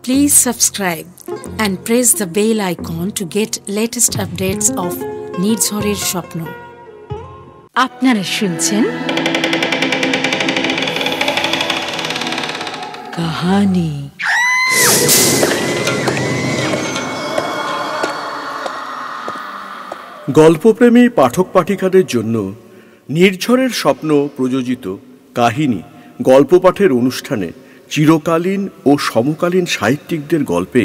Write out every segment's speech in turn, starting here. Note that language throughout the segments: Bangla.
Please subscribe and press the bell icon to get latest updates of নির্ঝরের স্বপ্ন। আপনারা শুনছেন কাহানি। গল্পপ্রেমী পাঠক পাঠিকাদের জন্য নির্ঝরের স্বপ্ন প্রযোজিত কাহিনী গল্প পাঠের অনুষ্ঠানে চিরকালীন ও সমকালীন সাহিত্যিকদের গল্পে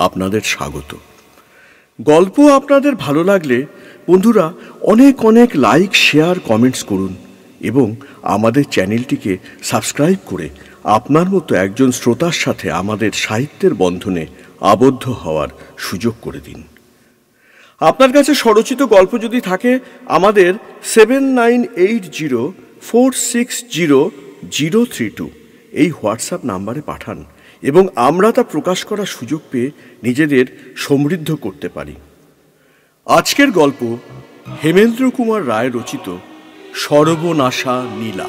আপনাদের স্বাগত। গল্প আপনাদের ভালো লাগলে বন্ধুরা অনেক অনেক লাইক, শেয়ার, কমেন্টস করুন এবং আমাদের চ্যানেলটিকে সাবস্ক্রাইব করে আপনার মতো একজন শ্রোতার সাথে আমাদের সাহিত্যের বন্ধনে আবদ্ধ হওয়ার সুযোগ করে দিন। আপনার কাছে স্বরচিত গল্প যদি থাকে আমাদের 7980460032 এই হোয়াটসঅ্যাপ নাম্বারে পাঠান এবং আমরা তা প্রকাশ করার সুযোগ পেয়ে নিজেদের সমৃদ্ধ করতে পারি। আজকের গল্প হেমেন্দ্র কুমার রায় রচিত সর্বনাশা নীলা।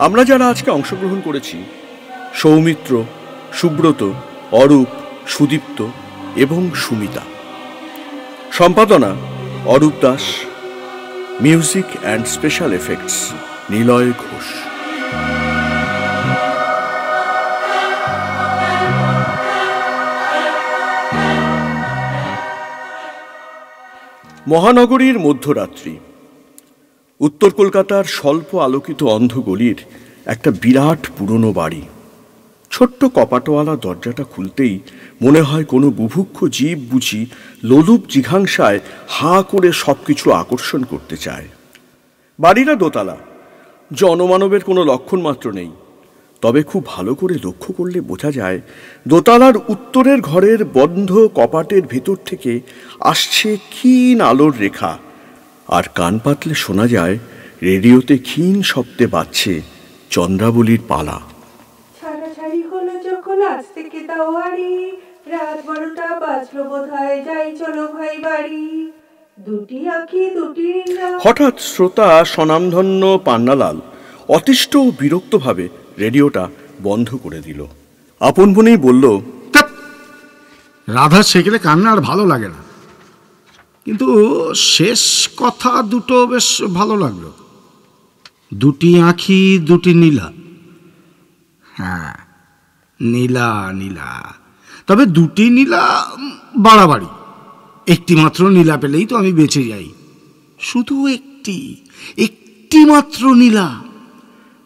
আমরা যারা আজকে অংশগ্রহণ করেছি সৌমিত্র, সুব্রত, অরূপ, সুদীপ্ত এবং সুমিতা। সম্পাদনা Arup Das, music and special effects Niloy Ghosh. মহানগরীর মধ্যরাত্রি। উত্তর কলকাতার স্বল্প আলোকিত অন্ধগলির একটা বিরাট পুরনো বাড়ি। ছোট্ট কপাটওয়ালা দরজাটা খুলতেই মনে হয় কোনো বুভুক্ষ জীব বুঝি লোলুপ জিঘাংসায় হাঁ করে সবকিছু আকর্ষণ করতে চায়। বাড়িটা দোতলা, জনমানবের কোনো লক্ষণ মাত্র নেই। তবে খুব ভালো করে লক্ষ্য করলে বোঝা যায় দোতলার উত্তরের ঘরের বন্ধ কপাটের ভেতর থেকে আসছে ক্ষীণ আলোর রেখা, আর কান পাতলে শোনা যায় রেডিওতে ক্ষীণ শব্দে বাজছে চন্দ্রাবলীর পালা। ছাড়াছাড়ি হলো যখন আজ থেকে দাওয়ারি, রাত 12টা বাজলো বোধহয়, যাই চলো ভাই বাড়ি, দুটি আঁখি দুটি। হঠাৎ শ্রোতা স্বনামধন্য পান্নালাল অতিষ্ঠ ও বিরক্তভাবে রেডিওটা বন্ধ করে দিল। আপন মনেই বলল, রাধা সেকেলে কান্না আর ভালো লাগে না, কিন্তু শেষ কথা দুটো বেশ ভালো লাগলো। দুটি আঁখি দুটি নীলা। হ্যাঁ, নীলা নীলা, তবে দুটি নীলা বাড়াবাড়ি। একটি মাত্র নীলা পেলেই তো আমি বেঁচে যাই। শুধু একটি মাত্র নীলা।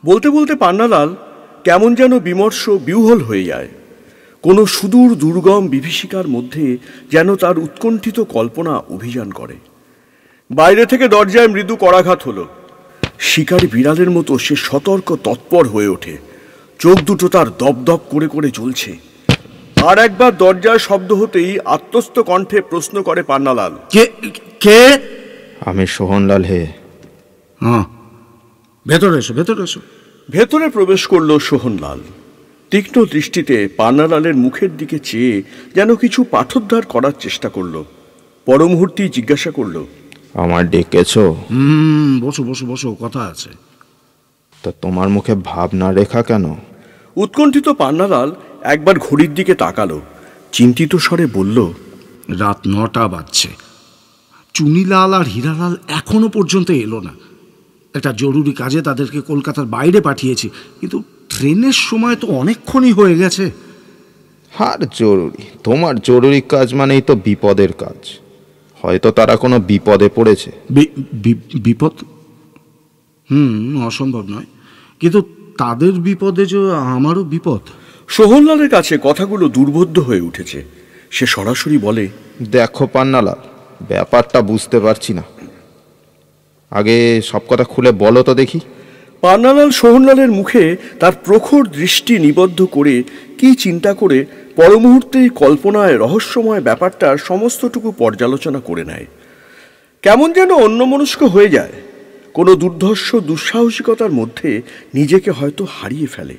বলতে বলতে পান্নালাল কেমন যেন বিমর্ষ বিহ্বল হয়ে যায়। কোনো সুদূর দুর্গম বিভীষিকার মধ্যে যেন তার উৎকণ্ঠিত কল্পনা অভিযান করে। বাইরে থেকে দরজায় মৃদু করাঘাত হলো। শিকারী বিড়ালের মতো সে সতর্ক তৎপর হয়ে ওঠে। চোখ দুটো তার দপদপ করে করে জ্বলছে। আর একবার দরজায় শব্দ হতেই আত্মস্থ কণ্ঠে প্রশ্ন করে পান্নালাল, কে কে? আমি সোহনলাল হে। হ্যাঁ, ভেতরে এসো, ভেতরে এসো। ভেতরে প্রবেশ করলো সোহনলাল। তীক্ষ্ণ দৃষ্টিতে পান্নালালের মুখের দিকে চেয়ে যেন কিছু পাঠোদ্ধার করার চেষ্টা করলো। পর মুহূর্তেই জিজ্ঞাসা করলো, আমার ডেকেছো? বসো বসো বসো, কথা আছে। তা তোমার মুখে ভাবনা রেখা কেন? উৎকণ্ঠিত পান্নালাল একবার ঘড়ির দিকে তাকালো, চিন্তিত স্বরে বলল, রাত 9টা বাজছে। চুনিলাল আর হীরালাল এখনো পর্যন্ত এলো না। একটা জরুরি কাজে তাদেরকে কলকাতার বাইরে পাঠিয়েছি, কিন্তু ট্রেনের সময় তো অনেকক্ষণই হয়ে গেছে। আর জরুরি? তোমার জরুরি কাজ মানেই তো বিপদের কাজ। হয়তো তারা কোনো বিপদে পড়েছে। বিপদ? অসম্ভব নয়, কিন্তু তাদের বিপদে যে আমারও বিপদ। সোহনলালের কাছে কথাগুলো দুর্বোধ্য হয়ে উঠেছে। সে সরাসরি বলে, দেখো পান্নালাল, ব্যাপারটা বুঝতে পারছি না। আগে সব কথা খুলে বলো তো দেখি। পান্নালাল সোহনলালের মুখে তার প্রখর দৃষ্টি নিবদ্ধ করে কি চিন্তা করে পর মুহূর্তেই কল্পনায় রহস্যময় ব্যাপারটার সমস্তটুকু পর্যালোচনা করে নেয়। কেমন যেন অন্যমনস্ক হয়ে যায়। কোনো দুর্ধর্ষ দুঃসাহসিকতার মধ্যে নিজেকে হয়তো হারিয়ে ফেলে।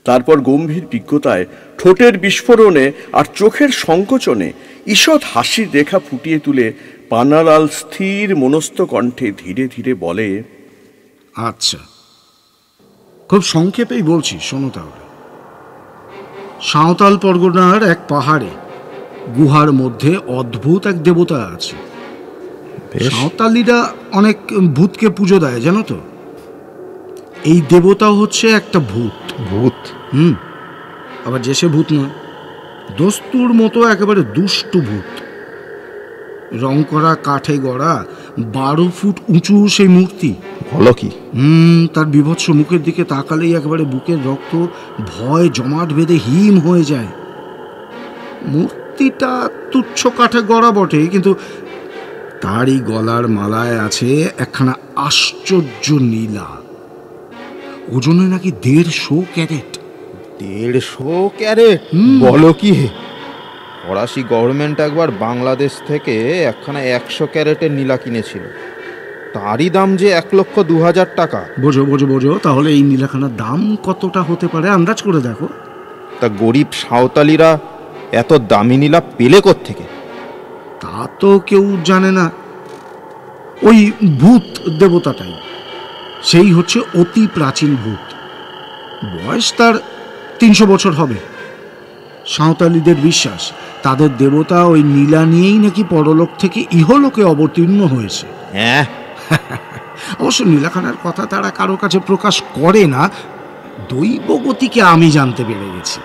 তারপর গম্ভীর বিজ্ঞতায়, ঠোঁটের বিস্ফোরণে আর চোখের সংকোচনে ঈষৎ হাসির রেখা ফুটিয়ে তুলে পান্নালাল স্থির মনস্থ কণ্ঠে ধীরে ধীরে বলে, আচ্ছা, খুব সংক্ষেপেই বলছি, শোনো তাহলে। সাঁওতাল পরগনার এক পাহাড়ে গুহার মধ্যে অদ্ভুত এক দেবতা আছে। সাঁওতালিরা অনেক ভূতকে পুজো দেয়, জানো তো? এই দেবতা হচ্ছে একটা ভূত। ভূত? আবার যে সে ভূত নয়, দস্তুর মতো একেবারে দুষ্টু ভূত। রং করা, কাঠে গড়া, 12 ফুট উঁচু সেই মূর্তি। বলো কি? তার বিভৎস মুখের দিকে তাকালেই একেবারে বুকের রক্ত ভয় জমাট বেঁধে হিম হয়ে যায়। মূর্তিটা তুচ্ছ কাঠে গড়া বটে, কিন্তু তারই গলার মালায় আছে একখানা আশ্চর্য নীলা। ওজনে নাকি 150 ক্যারেট। 150 ক্যারেট? বলো কি? ফরাসি গভর্নমেন্ট একবার বাংলাদেশ থেকে একখানা 100 ক্যারেটের নীলা কিনেছিল, তারই দাম যে 1,02,000 টাকা। বোঝো বোঝো বোঝো, তাহলে এই নীলাখানার দাম কতটা হতে পারে আন্দাজ করে দেখো। তা গরিব সাঁওতালিরা এত দামি নীলা পেলে কোত্থেকে? তা তো কেউ জানে না। ওই ভূত দেবতাটাই, সেই হচ্ছে অতি প্রাচীন ভূত। বয়স তার 300 বছর হবে। সাঁওতালিদের বিশ্বাস তাদের দেবতা ওই নীলা নিয়েই নাকি পরলোক থেকে ইহলোকে অবতীর্ণ হয়েছে। হ্যাঁ, অবশ্য নীলাখানার কথা তারা কারো কাছে প্রকাশ করে না। দৈবগতিকে আমি জানতে পেরে গেছি।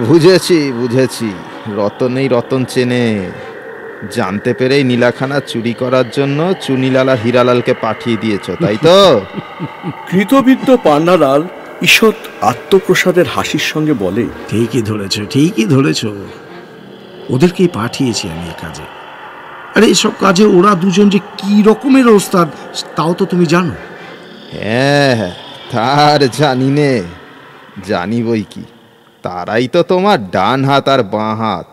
বুঝেছি বুঝেছি, রতনেই রতন চেনে। জানতে পেরেই নীলাখানা চুরি করার জন্য চুনিলাল আর হীরালালকে পাঠিয়ে দিয়েছ, তাই তো? কৃতবিদ্য পান্নালাল ঈষৎ আত্মপ্রসাদের হাসির সঙ্গে বলে, ঠিকই ধরেছ, ঠিকই ধরেছ। ওদেরকেই পাঠিয়েছি আমি এ কাজে। আরে এসব কাজে ওরা দুজন যে কি রকমের ওস্তাদ তাও তো তুমি জানো। হ্যাঁ, তার জানি নে, জানি বই কি। তারাই তো তোমার ডান হাত আর বাঁ হাত।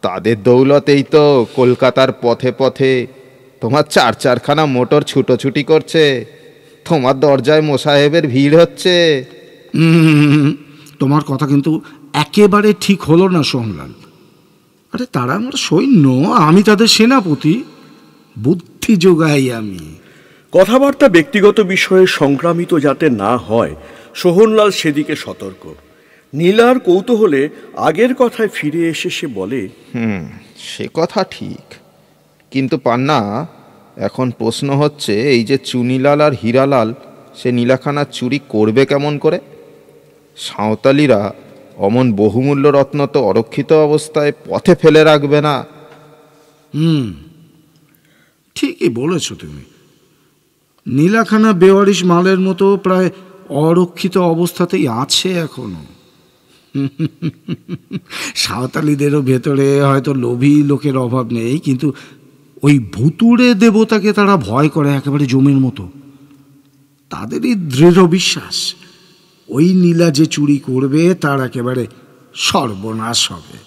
তাদের দৌলতেই তো কলকাতার পথে পথে তোমার 4-4খানা মোটর ছুটোছুটি করছে, তোমার দরজায় মোসাহেবের ভিড় হচ্ছে। তোমার কথা কিন্তু একেবারে ঠিক হলো না সোহনলাল। আরে তারা আমার সৈন্য, আমি তাদের সেনাপতি। বুদ্ধি যোগাই আমি। কথাবার্তা ব্যক্তিগত বিষয়ে সংক্রামিত যাতে না হয়, সোহনলাল সেদিকে সতর্ক। নীলার কৌতূহলে আগের কথায় ফিরে এসে সে বলে, সে কথা ঠিক, কিন্তু পান্না, এখন প্রশ্ন হচ্ছে, এই যে চুনিলাল আর হীরালাল সে নীলাখানা চুরি করবে কেমন করে? সাঁওতালিরা অমন বহুমূল্য রত্ন তো অরক্ষিত অবস্থায় পথে ফেলে রাখবে না। ঠিকই বলেছ তুমি। নীলাখানা বেওয়ারিশ মালের মতো প্রায় অরক্ষিত অবস্থাতেই আছে এখনো। সাঁওতালিদেরও ভেতরে হয়তো লোভী লোকের অভাব নেই, কিন্তু ওই ভুতুড়ে দেবতাকে তারা ভয় করে একেবারে জমের মতো। তাদেরই দৃঢ় বিশ্বাস ওই নীলা যে চুরি করবে তার একেবারে সর্বনাশ হবে।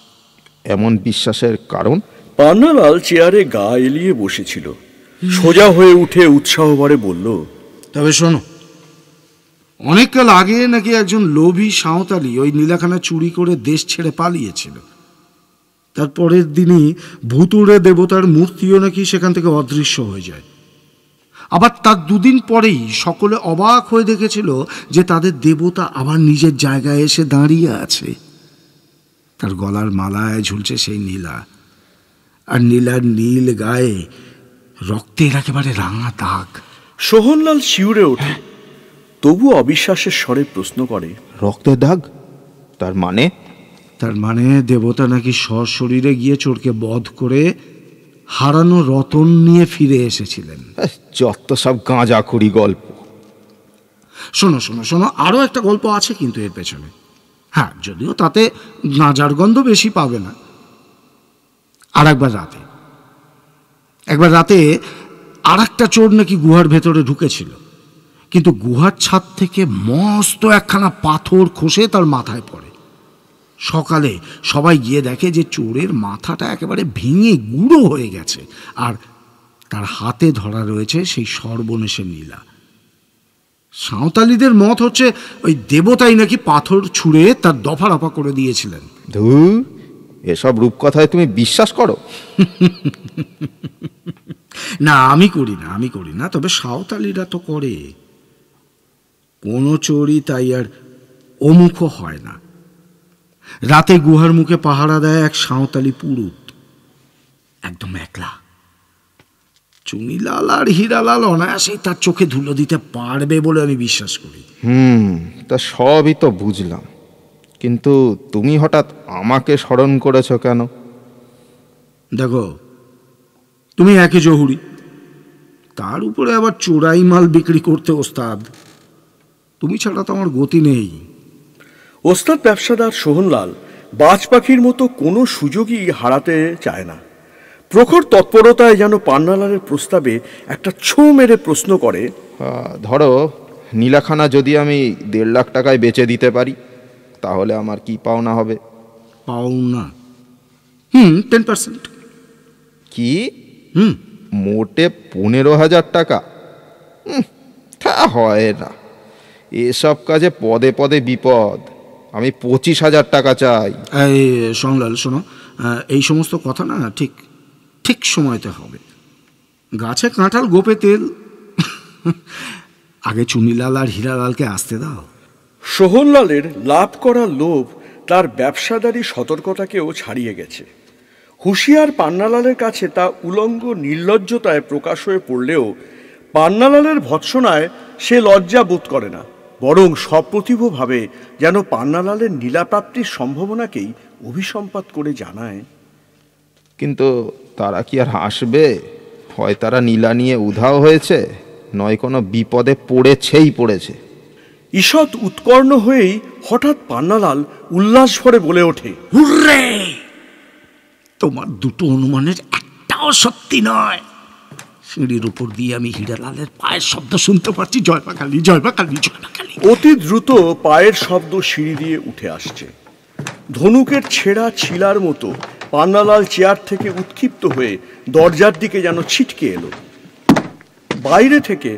এমন বিশ্বাসের কারণ? পান্নালাল চেয়ারে গা এলিয়ে বসেছিল। সোজা হয়ে উঠে উৎসাহ ভরে বলল, তবে শোনো, অনেককাল আগে নাকি একজন লোভী সাঁওতালি ওই নীলাখানা চুরি করে দেশ ছেড়ে পালিয়েছিল। তারপরের দিনই ভুতুড়ে দেবতার মূর্তিও নাকি সেখান থেকে অদৃশ্য হয়ে যায়। আবার তার 2 দিন পরেই সকলে অবাক হয়ে দেখেছিল যে তাদের দেবতা আবার নিজের জায়গায় এসে দাঁড়িয়ে আছে। তার গলার মালায় ঝুলছে সেই নীলা, আর নীলার নীল গায়ে রক্তের একেবারে রাঙা দাগ। সোহনলাল শিউরে ওঠে, তবু অবিশ্বাসের স্বরে প্রশ্ন করে, রক্তের দাগ? তার মানে? তার মানে দেবতা নাকি সশরীরে গিয়ে চোরকে বধ করে হারানো রতন নিয়ে ফিরে এসেছিলেন। যত সব গাঁজাখুরি গল্প। শোনো শোনো শোনো, আরও একটা গল্প আছে কিন্তু এর পেছনে। হ্যাঁ, যদিও তাতে গাঁজার গন্ধ বেশি পাবে না। আর একবার রাতে আর একটা চোর নাকি গুহার ভেতরে ঢুকেছিল, কিন্তু গুহার ছাদ থেকে মস্ত একখানা পাথর খসে তার মাথায় পড়ে। সকালে সবাই গিয়ে দেখে যে চোরের মাথাটা একেবারে ভেঙে গুঁড়ো হয়ে গেছে, আর তার হাতে ধরা রয়েছে সেই সর্বনেশের নীলা। সাঁওতালিদের মত হচ্ছে ওই দেবতাই নাকি পাথর ছুঁড়ে তার দফা রফা করে দিয়েছিলেন। ধুর, এসব রূপকথায় তুমি বিশ্বাস করো? না, আমি করি না, তবে সাঁওতালিরা তো করে। কোনো চোরই তাই আর অমুখ হয় না। রাতে গুহার মুখে পাহারা দেয় এক সাঁওতালি পুরুত, একদম একলা। চুনিলাল আর হীরালাল অনায়াসেই তার চোখে ধুলো দিতে পারবে বলে আমি বিশ্বাস করি। তা সবই তো বুঝলাম, কিন্তু তুমি হঠাৎ আমাকে স্মরণ করেছ কেন? দেখো, তুমি একে জহুরি, তার উপরে আবার চোরাই মাল বিক্রি করতে ওস্তাদ। তুমি ছাড়া তো আমার গতি নেই। ওস্তাদ ব্যবসাদার সোহনলাল বাজ পাখির মতো কোনো সুযোগই হারাতে চায় না। প্রখর তৎপরতায় যেন পান্নালালের প্রস্তাবে একটা ছো মেরে প্রশ্ন করে, ধরো নীলাখানা যদি আমি 1.5 লাখ টাকায় বেচে দিতে পারি, তাহলে আমার কি পাওনা হবে? পাওনা? 10%। কি? মোটে 15,000 টাকা? তা হয় না, এসব কাজে পদে পদে বিপদ। আমি 25,000 টাকা চাই। এই সোহনলাল, শোনো, এই সমস্ত কথা না ঠিক ঠিক সময়তে হবে। গাছে কাঁঠাল গোপে তেল। আগে চুনিলাল আর হীরালালকে আসতে দাও। সোহনলালের লাভ করার লোভ তার ব্যবসাদারি সতর্কতাকেও ছাড়িয়ে গেছে। হুঁশিয়ার পান্নালালের কাছে তা উলঙ্গ নির্লজ্জতায় প্রকাশ হয়ে পড়লেও পান্নালালের ভৎসনায় সে লজ্জা বোধ করে না, বরং সপ্রতিভভাবে যেন পান্নালালের নীলাপ্রাপ্তির সম্ভাবনাকেই অভিসম্পাত করে জানায়। কিন্তু তারা কি আর হাসবে? হয় তারা নীলা নিয়ে উধাও হয়েছে, নয় কোনো বিপদে পড়েছে। ঈষৎ উৎকর্ণ হয়েই হঠাৎ পান্নালাল উল্লাস ভরে বলে ওঠে, হুররে! তোমার দুটো অনুমানের একটাও সত্যি নয়। সিঁড়ির উপর দিয়ে আমি হীরালালের পায়ের শব্দ শুনতে পাচ্ছি, জয় মা কালী, জয় মা কালী, জয় মা কালী। অতি দ্রুত পায়ের শব্দ সিঁড়ি দিয়ে উঠে আসছে। ধনুকের ছেঁড়া ছিলার মতো পান্নালাল চেয়ার থেকে উৎক্ষিপ্ত হয়ে দরজার দিকে যেন ছিটকে এলো। বাইরে থেকে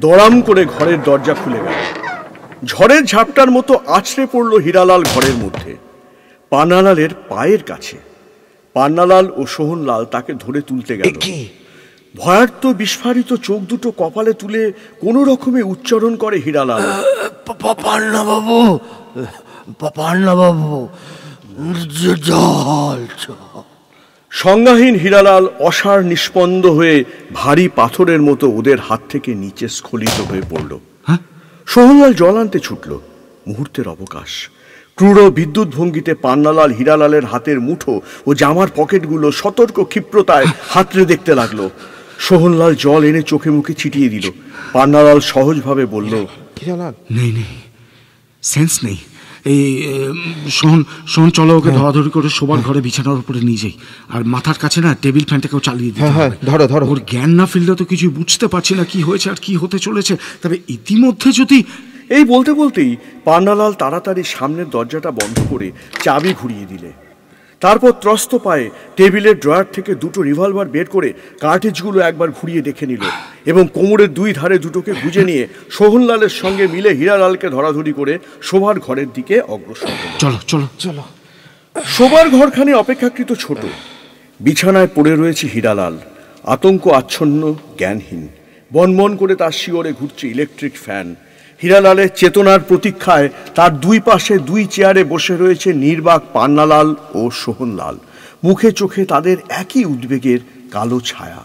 দড়াম করে ঘরের দরজা খুলে গেল। ঝড়ের ঝাপটার মতো আছড়ে পড়ল হীরালাল ঘরের মধ্যে, পান্নালালের পায়ের কাছে। পান্নালাল ও সোহনলাল তাকে ধরে তুলতে গেল। ভয়ার্ত বিস্ফারিত চোখ দুটো কপালে তুলে কোনো রকমে উচ্চারণ করে হীরালাল, পান্নাবাবু, জল। সংজ্ঞাহীন হীরালাল অসার নিষ্পন্দ হয়ে ভারী পাথরের মতো ওদের হাত থেকে নিচে স্খলিত হয়ে পড়ল। সোহনলাল জল আনতে ছুটল। মুহূর্তের অবকাশ। ক্রূর বিদ্যুৎ ভঙ্গিতে পান্নালাল হীরালালের হাতের মুঠো ও জামার পকেটগুলো সতর্ক ক্ষিপ্রতায় হাতড়ে দেখতে লাগলো। সোহনলাল জল এনে চোখে মুখে ছিটিয়ে দিল। পান্নালাল সহজভাবে বলল, নেই, সেন্স নেই। এই শোন, চলো ওকে ধরাধরি করে শোবার ঘরে বিছানার উপরে নিয়ে যাই। আর মাথার কাছে না টেবিল ফ্যানটাকেও চালিয়ে দিতে হবে। ধরো। ওর জ্ঞান না ফিরলে তো কিছুই বুঝতে পারছি না কি হয়েছে আর কি হতে চলেছে। তবে ইতিমধ্যে যদি... এই বলতে বলতেই পান্নালাল তাড়াতাড়ি সামনের দরজাটা বন্ধ করে চাবি ঘুরিয়ে দিলে। তারপর ত্রস্ত পায়ে টেবিলের ড্রয়ার থেকে দুটো রিভলভার বের করে কার্ট্রিজগুলো একবার ঘুরিয়ে দেখে নিল এবং কোমরের দুই ধারে দুটোকে গুজে নিয়ে সোহনলালের সঙ্গে মিলে হীরালালকে ধরাধরি করে শোবার ঘরের দিকে অগ্রসর হল। চলো। শোবার ঘরখানি অপেক্ষাকৃত ছোট। বিছানায় পড়ে রয়েছে হীরালাল, আতঙ্ক আচ্ছন্ন, জ্ঞানহীন। বনবন করে তার শিওরে ঘুরছে ইলেকট্রিক ফ্যান। হীরালালের চেতনার প্রতীক্ষায় তার দুই পাশে দুই চেয়ারে বসে রয়েছে নির্বাক পান্নালাল ও সোহনলাল। মুখে চোখে তাদের একই উদ্বেগের কালো ছায়া।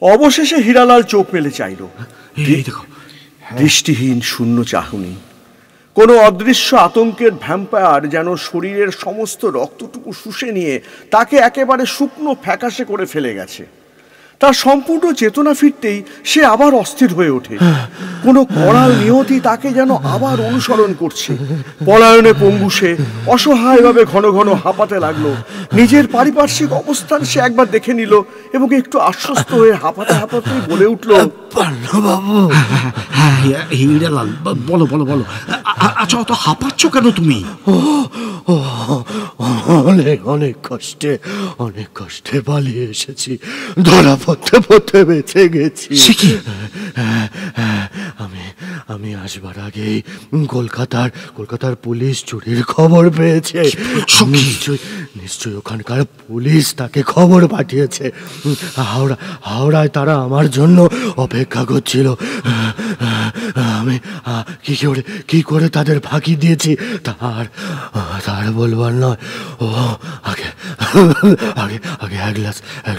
অবশেষে হীরালাল চোখ মেলে চাইল। দৃষ্টিহীন শূন্য চাহনি। কোনো অদৃশ্য আতঙ্কের ভ্যাম্পায়ার যেন শরীরের সমস্ত রক্তটুকু শুষে নিয়ে তাকে একেবারে শুকনো ফ্যাকাশে করে ফেলে গেছে। তার সম্পূর্ণ চেতনা ফিরতেই সে আবার অস্থির হয়ে ওঠে। কোনো করাল নিয়তি তাকে যেন আবার অনুসরণ করছে। পলায়নে পঙ্গু সে অসহায়ভাবে ঘন ঘন হাঁপাতে লাগলো। নিজের পারিপার্শ্বিক অবস্থান সে একবার দেখে নিল এবং একটু আশ্বস্ত হয়ে হাঁপাতে হাঁপাতেই বলে উঠল, পান্নাবাবু। হীরালাল, বলো। আচ্ছা, অত হাঁপাচ্ছ কেন তুমি? অনেক কষ্টে পালিয়ে এসেছি, ধরা পড়তে বেঁচে গেছি। আমি আমি আসবার আগেই কলকাতার পুলিশ চুরির খবর পেয়েছে। নিশ্চয়ই ওখানকার পুলিশ তাকে খবর পাঠিয়েছে। হাওড়ায় তারা আমার জন্য অপেক্ষা করছিল। আমি কি করে তাদের ফাঁকি দিয়েছি তার বলবার নয়। ও আগে এক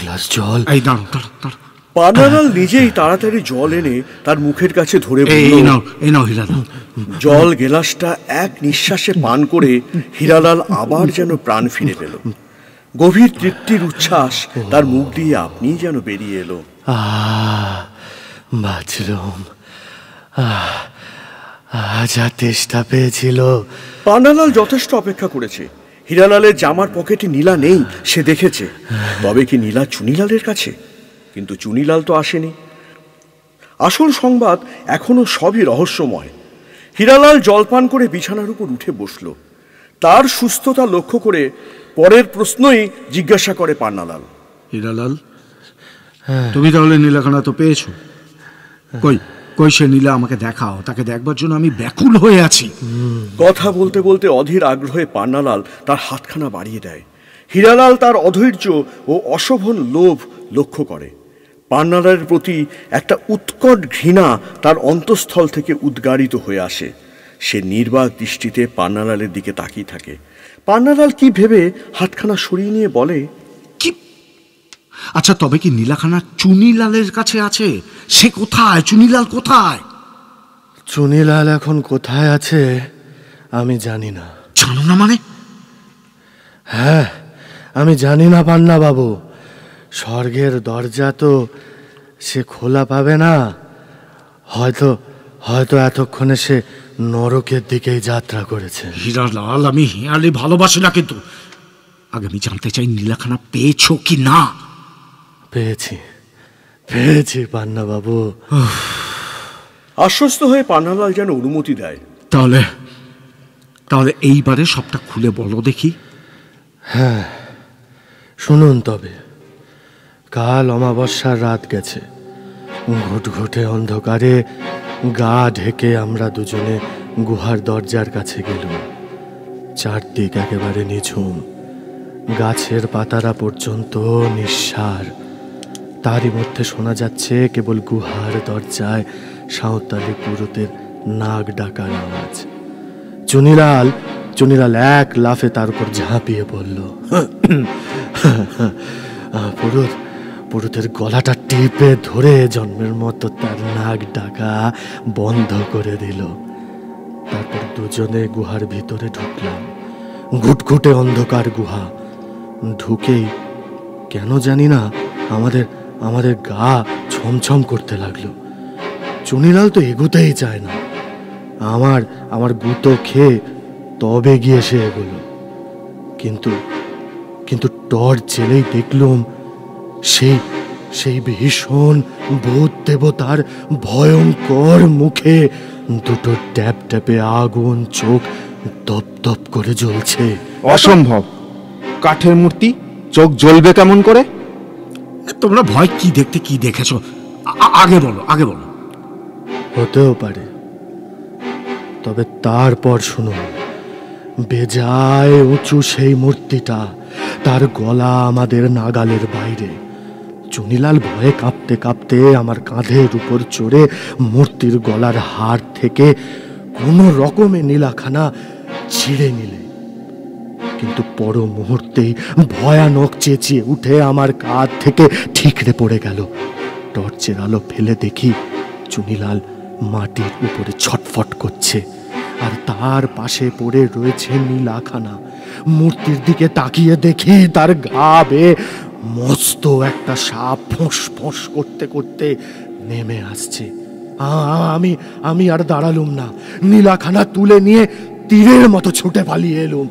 গ্লাস জল। পান্নালাল নিজেই তাড়াতাড়ি জল এনে তার মুখের কাছে ধরে জল গেলাসটা এক নিঃশ্বাসে পান করে হীরালাল আবার যেন প্রাণ ফিরে পেল। গভীর তৃপ্তির উচ্ছ্বাস তার মুখ দিয়ে আপনি যেন বেরিয়ে এলো। বাঁচলুম, যা তেষ্টা পেয়েছিল। পান্নালাল যথেষ্ট অপেক্ষা করেছে। হীরালালের জামার পকেটে নীলা নেই সে দেখেছে, তবে কি নীলা চুনিলালের কাছে? কিন্তু চুনিলাল তো আসেনি। আসল সংবাদ এখনো সবই রহস্যময়। হীরালাল জলপান করে বিছানার উপর উঠে বসল। তার সুস্থতা লক্ষ্য করে পরের প্রশ্নই জিজ্ঞাসা করে পান্নালাল। হীরালাল, তুমি তাহলে নীলাখানা তো পেয়েছো? কই সে নীলা, আমাকে দেখাও, তাকে দেখবার জন্য আমি ব্যাকুল হয়ে আছি। কথা বলতে বলতে অধীর আগ্রহে পান্নালাল তার হাতখানা বাড়িয়ে দেয়। হীরালাল তার অধৈর্য ও অশোভন লোভ লক্ষ্য করে। পান্নালালের প্রতি একটা উৎকট ঘৃণা তার অন্তঃস্থল থেকে উদ্গারিত হয়ে আসে। সে নির্বাক দৃষ্টিতে পান্নালালের দিকে তাকিয়ে থাকে। পান্নালাল কি ভেবে হাতখানা সরিয়ে নিয়ে বলে, কি? আচ্ছা, তবে কি নীলাখানা চুনিলালের কাছে আছে? সে কোথায়? চুনিলাল কোথায়? চুনিলাল এখন কোথায় আছে আমি জানি না। জানো না মানে? হ্যাঁ, আমি জানি না পান্না বাবু। স্বর্গের দরজা তো সে খোলা পাবে না। হয়তো এতক্ষণে সে নরকের দিকেই যাত্রা করেছে। হীরালাল, আমি হেয়ালি ভালোবাসি না, কিন্তু আগে আমি জানতে চাই নীলাখানা পেয়েছো কি না? পেয়েছি পান্না বাবু। আশ্বস্ত হয়ে পান্নালাল যেন অনুমতি দেয়। তাহলে এইবারে সবটা খুলে বলো দেখি। হ্যাঁ, শুনুন তবে। কাল অমাবস্যার রাত গেছে। ঘুটঘুটে অন্ধকারে গা ঢেকে আমরা দুজনে গুহার দরজার কাছে গেলুম। চারদিক একেবারে নিঝুম, গাছের পাতারা পর্যন্ত নিঃসার। তারই মধ্যে শোনা যাচ্ছে কেবল গুহার দরজায় সাঁওতালি পুরুতের নাক ডাকার আওয়াজ। চুনিলাল এক লাফে তার উপর ঝাঁপিয়ে পড়ল। পুরুতের গলাটা টিপে ধরে জন্মের মতো তার নাক ডাকা বন্ধ করে দিল। তারপর দুজনে গুহার ভিতরে ঢুকলাম। ঘুটঘুটে অন্ধকার গুহা। ঢুকেই কেন জানি না আমাদের গা ছমছম করতে লাগলো। চুনিলাল তো এগোতেই চায় না। আমার গুঁতো খেয়ে তবে গিয়ে সে এগোলো। কিন্তু টর্চ জেলেই দেখলুম সেই ভীষণ ভূত দেবতার ভয়ঙ্কর মুখে দুটো ট্যাপ ট্যাপে আগুন চোখ দপ দপ করে জ্বলছে। অসম্ভব! কাঠের মূর্তি, চোখ জ্বলবে কেমন করে? তোমরা ভয় কি দেখতে কি দেখেছো আগে বলো। হতেও পারে, তবে তারপর শুনুন। বেজায় উঁচু সেই মূর্তিটা, তার গলা আমাদের নাগালের বাইরে। চুনিলাল ভয়ে কাঁপতে কাঁপতে আমার কাঁধের উপর চড়ে মূর্তির গলার হাড় থেকে কোনো রকমে নীলাখানা ছিঁড়ে নিলে, কিন্তু পর মুহূর্তেই ভয়ানক চেঁচিয়ে উঠে আমার কাঁধ থেকে ঠিকরে পড়ে গেল। টর্চের আলো ফেলে দেখি চুনিলাল মাটির উপরে ছটফট করছে, আর তার পাশে পড়ে রয়েছে নীলাখানা। মূর্তির দিকে তাকিয়ে দেখি তার গা বেয়ে মস্ত একটা সাপ ফোঁস ফোঁস করতে করতে নেমে আসছে। আমি আর দাঁড়ালুম না, নীলাখানা তুলে নিয়ে তীরের মতো ছুটে পালিয়ে এলুম।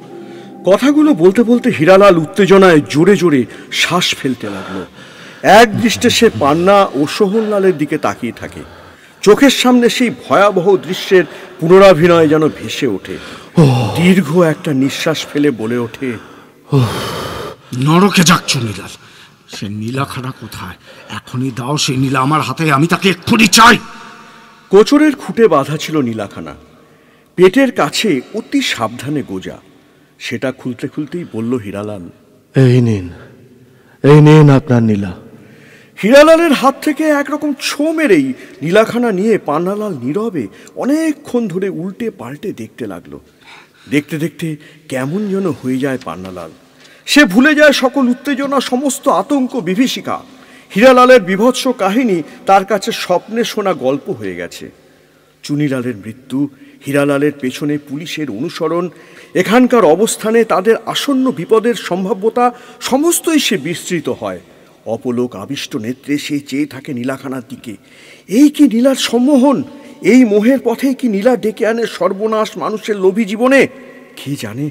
কথাগুলো বলতে বলতে হীরালাল উত্তেজনায় জোরে জোরে শ্বাস ফেলতে লাগলো। এক দৃষ্টে সে পান্না ও সোহনলালের দিকে তাকিয়ে থাকে। চোখের সামনে সেই ভয়াবহ দৃশ্যের পুনরাভিনয় যেন ভেসে ওঠে। দীর্ঘ একটা নিঃশ্বাস ফেলে বলে ওঠে, নরকে যাক চুনিলাল। সে নীলাখানা কোথায়? এখনই দাও সেই নীলা আমার হাতে, আমি তাকে এক্ষুনি চাই। কোচরের খুঁটে বাঁধা ছিল নীলাখানা, পেটের কাছে অতি সাবধানে গোজা। সেটা খুলতে খুলতেই বলল হীরালাল, এই নিন আপনার নীলা। হীরালালের হাত থেকে একরকম ছো মেরেই নীলাখানা নিয়ে পান্নালাল নীরবে অনেকক্ষণ ধরে উল্টে পাল্টে দেখতে লাগলো। দেখতে দেখতে কেমন যেন হয়ে যায় পান্নালাল। সে ভুলে যায় সকল উত্তেজনা, সমস্ত আতঙ্ক, বিভীষিকা। হীরালালের বীভৎস কাহিনী তার কাছে স্বপ্নে শোনা গল্প হয়ে গেছে। চুনিলালের মৃত্যু, হীরালালের পেছনে পুলিশের অনুসরণ, এখানকার অবস্থানে তাদের আসন্ন বিপদের সম্ভাব্যতা সমস্তই সে বিস্তৃত হয়। অপলোক আবিষ্ট নেত্রে সে চেয়ে থাকে নীলাখানার দিকে। এই কি নীলার সম্মোহন? এই মোহের পথেই কি নীলা ডেকে আনে সর্বনাশ মানুষের লোভী জীবনে? কে জানে।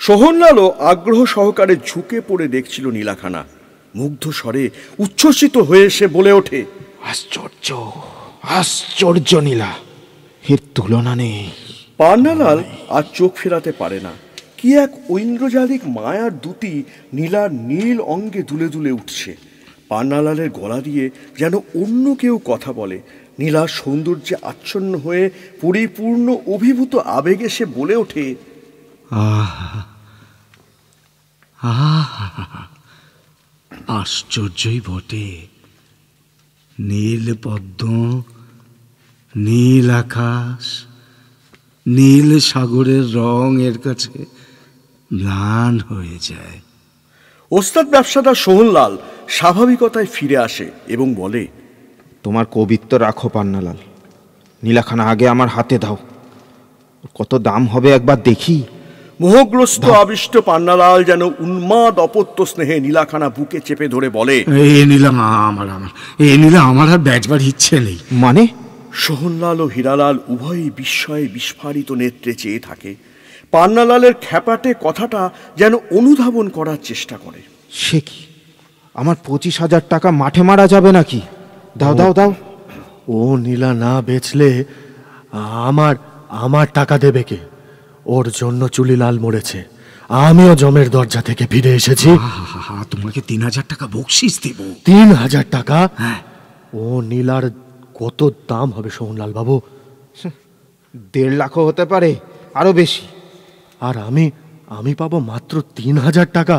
সোহনলালও আগ্রহ সহকারে ঝুঁকে পড়ে দেখছিল নীলাখানা। মুগ্ধ স্বরে উচ্ছ্বসিত হয়ে সে বলে ওঠে, আশ্চর্য, আশ্চর্য নীলা, এর তুলনা নেই। পান্নালাল আর চোখ ফেরাতে পারে না। কি এক ঐন্দ্রজালিক মায়ার দুটি নীলার নীল অঙ্গে দুলে দুলে উঠছে। পান্নালালের গলা দিয়ে যেন অন্য কেউ কথা বলে। নীলার সৌন্দর্যে আচ্ছন্ন হয়ে পরিপূর্ণ অভিভূত আবেগে সে বলে ওঠে, আশ্চর্যই বটে। নীল পদ্ম, নীল আকাশ, নীল সাগরের রং এর কাছে ম্লান হয়ে যায়। ওস্তাদ ব্যবসাদার সোহনলাল স্বাভাবিকতায় ফিরে আসে এবং বলে, তোমার কবিত্ব রাখো পান্নালাল, নীলাখানা আগে আমার হাতে দাও। কত দাম হবে একবার দেখি। মোহগ্রস্ত আবিষ্ট পান্নালাল যেন উন্মাদ অপত্য স্নেহে নীলাখানা বুকে চেপে ধরে বলে, এই নীলা এই নীলা আমার আর বেচবার ইচ্ছে নেই। মানে? সোহনলাল ও হীরালাল উভয়ই বিস্ময়ে বিস্ফারিত নেত্রে চেয়ে থাকে। পান্নালালের খ্যাপাটে কথাটা যেন অনুধাবন করার চেষ্টা করে। সে কি, আমার 25,000 টাকা মাঠে মারা যাবে নাকি? দাও দাও দাও। ও নীলা না বেচলে আমার টাকা দেবে কে? ওর জন্য চুলিলাল মরেছে, আমিও জমের দরজা থেকে ফিরে এসেছি। তোমাকে 3,000 টাকা বকশিস দেব। 3,000 টাকা? হ্যাঁ। ও নীলার কত দাম হবে সোহনলাল বাবু? 1.5 লাখ হতে পারে, আরো বেশি। আর আমি পাবো মাত্র 3,000 টাকা?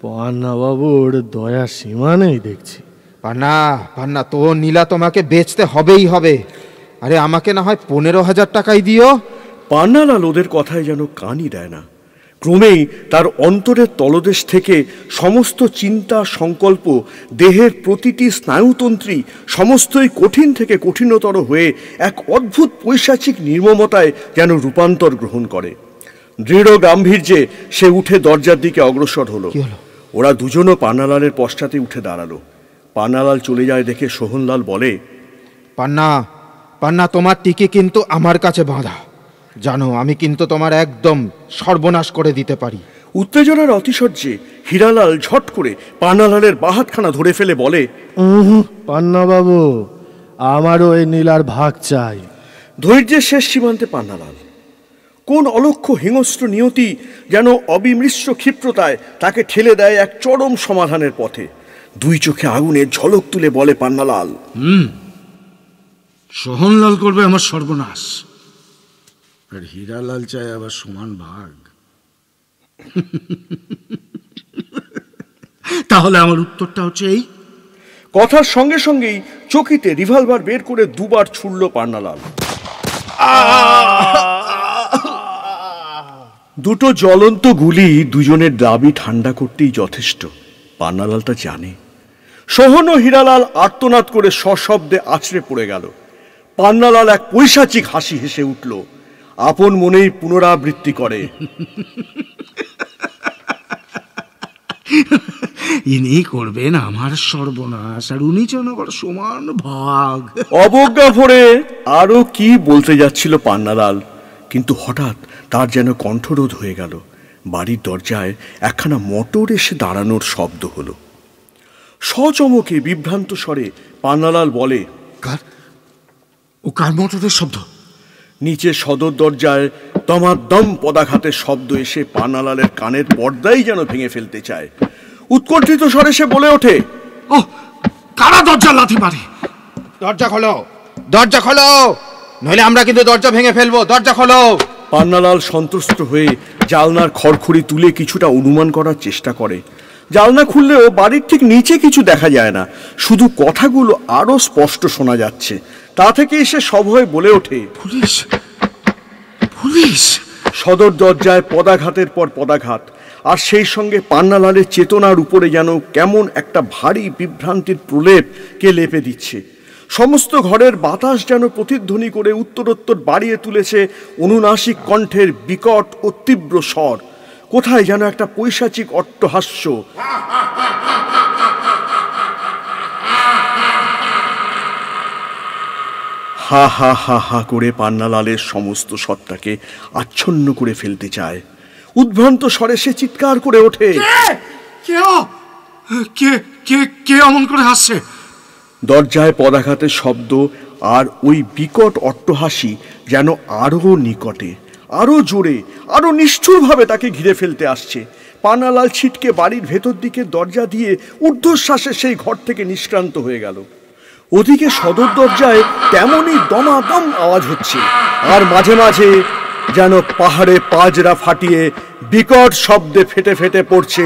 পান্না বাবুর দয়া সীমা নেই দেখছি। পান্না তো নীলা তোমাকে বেচতে হবেই হবে। আরে আমাকে না হয় 15,000 টাকাই দিও। পান্নালাল ওদের কথায় যেন কানই দেয় না। ক্রমেই তার অন্তরের তলদেশ থেকে সমস্ত চিন্তা, সংকল্প, দেহের প্রতিটি স্নায়ুতন্ত্রী সমস্তই কঠিন থেকে কঠিনতর হয়ে এক অদ্ভুত পৈশাচিক নির্মমতায় যেন রূপান্তর গ্রহণ করে। দৃঢ় গাম্ভীর্যে সে উঠে দরজার দিকে অগ্রসর হলো। ওরা দুজনও পান্নালালের পশ্চাতে উঠে দাঁড়ালো। পান্নালাল চলে যায় দেখে সোহনলাল বলে, পান্না তোমার টিকি কিন্তু আমার কাছে বাঁধা। জানো আমি কিন্তু তোমার একদম সর্বনাশ করে দিতে পারি। উত্তেজনার অতিশয্যে হীরালাল ঝট করে পান্নালালের বাহাতখানা ধরে ফেলে বলে, পান্না বাবু, আমারও এই নীলার ভাগ চাই। ধৈর্যের শেষ সীমান্তে পান্নালাল। কোন অলক্ষ্য হিংস্র নিয়তি যেন অবিমৃশ্য ক্ষিপ্রতায় তাকে ঠেলে দেয় এক চরম সমাধানের পথে। 2 চোখে আগুনের ঝলক তুলে বলে পান্নালাল, সোহনলাল করবে আমার সর্বনাশ, আর হীরালাল চায় আবার সমান ভাগ। তাহলে আমার উত্তরটা হচ্ছে এই। কথার সঙ্গে সঙ্গেই চকিতে রিভলভার বের করে 2 বার ছুড়ল পান্নালাল। দুটো জ্বলন্ত গুলি দুজনের দাবি ঠান্ডা করতেই যথেষ্ট। পান্নালাল তা জানে। সোহন ও হীরালাল আর্তনাদ করে সশব্দে আছড়ে পড়ে গেল। পান্নালাল এক পৈশাচিক হাসি হেসে উঠল, আপন মনেই পুনরাবৃত্তি করে, ইনি করবেন আমার সর্বনাশ, আর উনি যেন আবার সমান ভাগ। অবজ্ঞা ভরে আরো কি বলতে যাচ্ছিল পান্নালাল, কিন্তু হঠাৎ তার যেন কণ্ঠরোধ হয়ে গেল। বাড়ির দরজায় একখানা মোটর এসে দাঁড়ানোর শব্দ হলো। সচমকে বিভ্রান্ত স্বরে পান্নালাল বলে, কার মোটরের শব্দ? নিচে সদর দরজায় দমাদম পদাঘাতের শব্দ এসে পান্নালালের কানের পর্দাই যেন ভেঙে ফেলতে চায়। উৎকণ্ঠিত স্বরে সে বলে ওঠে, ও কারা দরজা লাথি মারে? দরজা খোলো, দরজা খোলো, নইলে আমরা কিন্তু দরজা ভেঙে ফেলবো। দরজা খোলো। পান্নালাল সন্ত্রস্ত হয়ে জালনার খড়খড়ি তুলে কিছুটা অনুমান করার চেষ্টা করে। জালনা খুললেও বাড়ির ঠিক নিচে কিছু দেখা যায় না, শুধু কথাগুলো আরো স্পষ্ট শোনা যাচ্ছে। তা থেকে এসে সভয়ে বলে ওঠে, পুলিশ, পুলিশ। সদর দরজায় পদাঘাতের পর পদাঘাত, আর সেই সঙ্গে পান্নালালের চেতনার উপরে যেন কেমন একটা ভারী বিভ্রান্তির প্রলেপ কে লেপে দিচ্ছে। সমস্ত ঘরের বাতাস যেন প্রতিধ্বনি করে উত্তরোত্তর বাড়িয়ে তুলেছে অনুনাসিক কণ্ঠের বিকট ও তীব্র স্বর। কোথায় যেন একটা পৈশাচিক অট্টহাস্য। হা হা হা হা করে পান্নালালের সমস্ত সত্তাকে আচ্ছন্ন করে ফেলতে চায়। উদ্ভ্রান্ত স্বরে সে চিৎকার করে ওঠে, কে অমন করে হাসছে? দরজায় পদাঘাতের শব্দ আর ওই বিকট অট্টহাসি যেন আরো নিকটে, আরো জোরে, আরো নিষ্ঠুরভাবে তাকে ঘিরে ফেলতে আসছে। পান্নালাল ছিটকে বাড়ির ভেতর দিকে দরজা দিয়ে ঊর্ধ্বশ্বাসে সেই ঘর থেকে নিষ্ক্রান্ত হয়ে গেল। ওদিকে সদর দরজায় তেমনই দমাদম আওয়াজ হচ্ছে, আর মাঝে মাঝে যেন পাহাড়ে পাজরা ফাটিয়ে বিকট শব্দে ফেটে ফেটে পড়ছে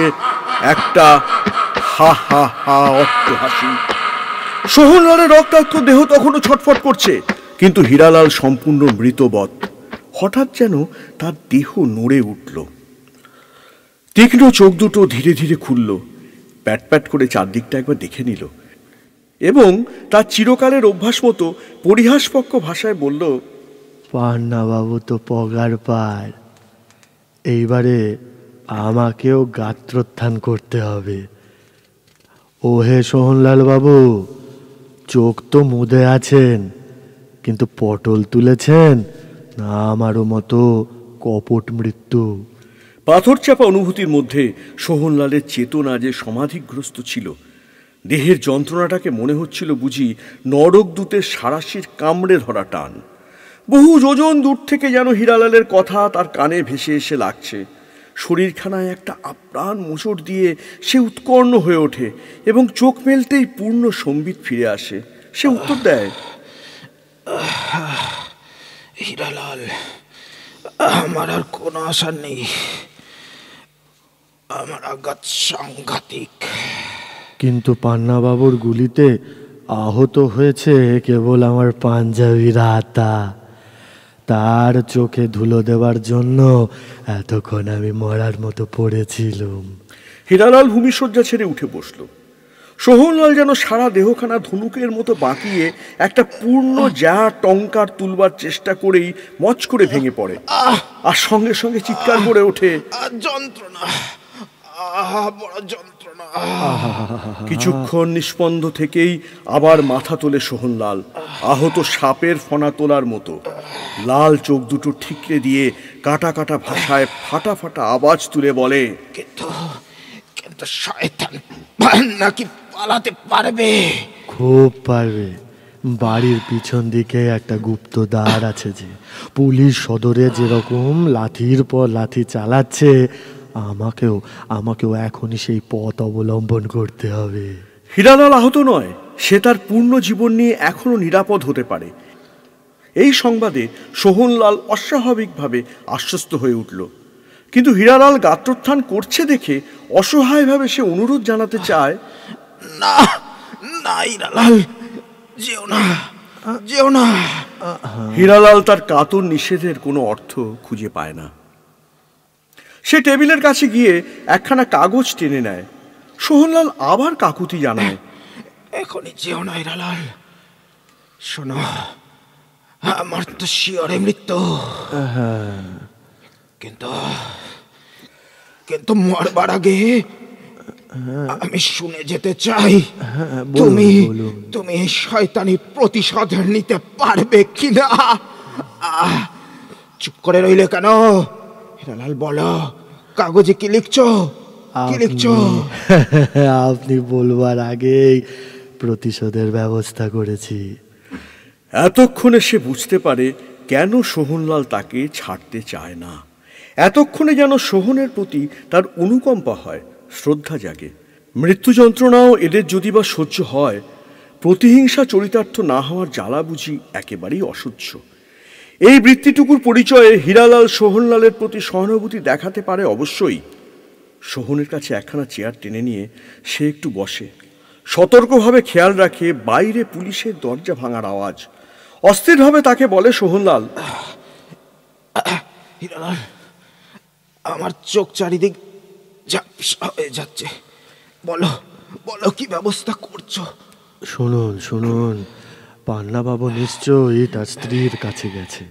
একটা হা হা হা অট্টহাসি। সোহনলালের রক্তাক্ত দেহ তখনও ছটফট করছে, কিন্তু হীরালাল সম্পূর্ণ মৃতবৎ। হঠাৎ যেন তার দেহ নড়ে উঠল, তীক্ষ্ণ চোখ দুটো ধীরে ধীরে খুলল, প্যাট প্যাট করে চারদিকটা একবার দেখে নিল এবং তার চিরকালের অভ্যাস মতো পরিহাসপক্ষ ভাষায় বলল, পান্না বাবু তো পগার পার, এইবারে আমাকেও গাত্রোত্থান করতে হবে। ও হে সোহনলাল বাবু, চোখ তো মুদে আছেন, কিন্তু পটল তুলেছেন না আমারও মতো কপট মৃত্যু। পাথর চাপা অনুভূতির মধ্যে সোহনলালের চেতনা যে সমাধিগ্রস্ত ছিল। দেহের যন্ত্রণাটাকে মনে হচ্ছিল বুঝি নরকদূতের সারাশির কামড়ে ধরা টান। বহু যোজন দূর থেকে যেন হীরালালের কথা তার কানে ভেসে এসে লাগছে। শরীরখানায় একটা আপ্রাণ মোচড় দিয়ে সে উৎকর্ণ হয়ে ওঠে এবং চোখ মেলতেই পূর্ণ সম্বিত ফিরে আসে। সে উত্তর দেয়, হীরালাল, আমার আর কোনো আশা নেই, আমার আঘাত সাংঘাতিক। কিন্তু পান্না বাবুর গুলিতে আহত হয়েছে কেবল আমার পাঞ্জাবির হাতা। তার চোখে ধুলো দেওয়ার জন্য এতক্ষণ আমি মরার মতো পড়েছিলাম। হীরালাল ভূমিশয্যা ছেড়ে উঠে বসল। সোহনলাল যেন সারা দেহখানা ধনুকের মতো বাঁকিয়ে একটা পূর্ণ যা টঙ্কার তুলবার চেষ্টা করেই মচ করে ভেঙে পড়ে, আর সঙ্গে সঙ্গে চিৎকার করে ওঠে, যন্ত্রণা, বড় যন্ত্রণা। কিছুক্ষণ নিস্পন্দ থেকেই আবার মাথা তোলে সোহনলাল, আহত সাপের ফনা তোলার মতো। লাল চোখ দুটো ঠিকরে দিয়ে কাটা কাটা ভাষায় ফাটা ফাটা আওয়াজ তুলে বলে, কিন্তু শয়তান নাকি পালাতে পারবে? খুব পারবে। বাড়ির পিছন দিকে একটা গুপ্ত দ্বার আছে, যে পুলিশ সদরে যেরকম লাঠির পর লাঠি চালাচ্ছে, আমাকেও এখনই সেই পথ অবলম্বন করতে হবে। হীরালাল আহত নয়, সে তার পূর্ণ জীবন নিয়ে এখনো নিরাপদ হতে পারে। এই সংবাদে সোহনলাল অস্বাভাবিকভাবে আশ্বস্ত হয়ে উঠল। কিন্তু হীরালাল গাত্রোত্থান করছে দেখে অসহায়ভাবে সে অনুরোধ জানাতে চায়, না না হীরালাল, যেও না, যেও না। হীরালাল তার কাতর নিষেধের কোনো অর্থ খুঁজে পায় না। সে টেবিলের কাছে গিয়ে একখানা কাগজ টেনে নেয়। সোহনলাল আবার কাকুতি জানায়, এখনই যেও না হীরালাল, শোনো, আমার তো শিয়রে মৃত্যু, কিন্তু কিন্তু মরবার আগে আমি শুনে যেতে চাই, তুমি শয়তানি প্রতিশোধ নিতে পারবে কিনা? চুপ করে রইলে কেন? হীরালাল, বলো, কাগজে কি লিখছো? কি লিখছো? আপনি বলবার আগেই প্রতিশোধের ব্যবস্থা করেছি। এতক্ষণে সে বুঝতে পারে কেন সোহনলাল তাকে ছাড়তে চায় না। এতক্ষণে যেন সোহনের প্রতি তার অনুকম্পা হয়, শ্রদ্ধা জাগে। মৃত্যু যন্ত্রণাও এদের যদি বা সহ্য হয়, প্রতিহিংসা চরিতার্থ না হওয়ার জ্বালা বুঝি একেবারেই অসহ্য। এই বৃত্তিটুকুর পরিচয়ে হীরালাল সোহনলালের প্রতি সহানুভূতি দেখাতে পারে অবশ্যই। সোহনের কাছে একখানা চেয়ার টেনে নিয়ে সে একটু বসে, সতর্কভাবে খেয়াল রাখে বাইরে পুলিশের দরজা ভাঙার আওয়াজ। অস্থিরভাবে তাকে বলে সোহনলাল, হীরালাল, আমার চোখ চারিদিক ঝাপসা হয়ে যাচ্ছে, বলো বলো কি ব্যবস্থা করছো? শুনুন শুনুন, পান্নাবাবু নিশ্চয়ই তার স্ত্রীর কাছে গেছে,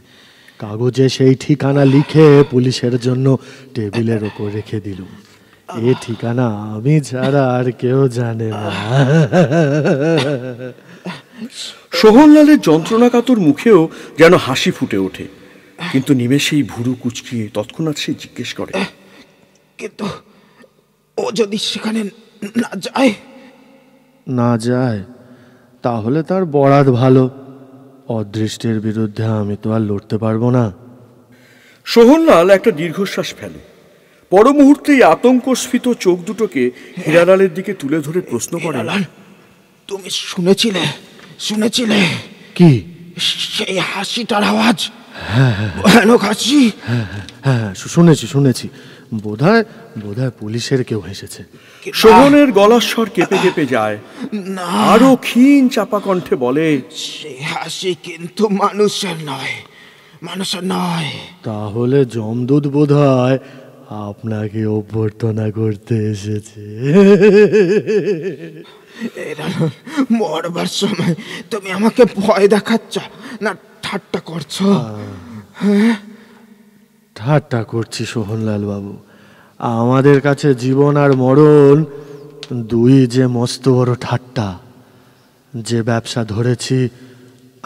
কাগজে সেই ঠিকানা লিখে পুলিশের জন্য টেবিলের ওপর রেখে দিলুম। এ ঠিকানা আমি ছাড়া আর কেউ জানে না। সোহনলালের যন্ত্রণাকাতর মুখেও যেন হাসি ফুটে ওঠে, কিন্তু নিমেষেই ভুরু কুঁচকিয়ে তৎক্ষণাৎ সে জিজ্ঞেস করে, কিন্তু ও যদি সেখানে না যায়? না যায় তাহলে তার বরাত ভালো, অদৃষ্টের বিরুদ্ধে আমি তো আর লড়তে পারবো না। সোহনলাল একটা দীর্ঘশ্বাস ফেলে। পর মুহূর্তেই আতঙ্কস্ফীত চোখ দুটোকে হীরালালের দিকে তুলে ধরে প্রশ্ন করে, তুমি শুনেছিলে শুনেছিলে কি? সেই হাসিটার আওয়াজ, ভয়ানক হাসি। হ্যাঁ, শুনেছি শুনেছি, বোধহয় পুলিশের কেউ হেসেছে। সোহনের গলার স্বর কেঁপে কেঁপে যায়, আরো ক্ষীণ চাপা কণ্ঠে বলে, সেই হাসি কিন্তু মানুষের নয়, মানুষের নয়। তাহলে যমদূত বোধহয় আপনাকে অভ্যর্থনা করতে এসেছে। মরবার সময় তুমি আমাকে ভয় দেখাচ্ছ না ঠাট্টা করছো? ঠাট্টা করছি সোহনলাল বাবু, আমাদের কাছে জীবন আর মরণ দুই যে মস্ত বড় ঠাট্টা। যে ব্যবসা ধরেছি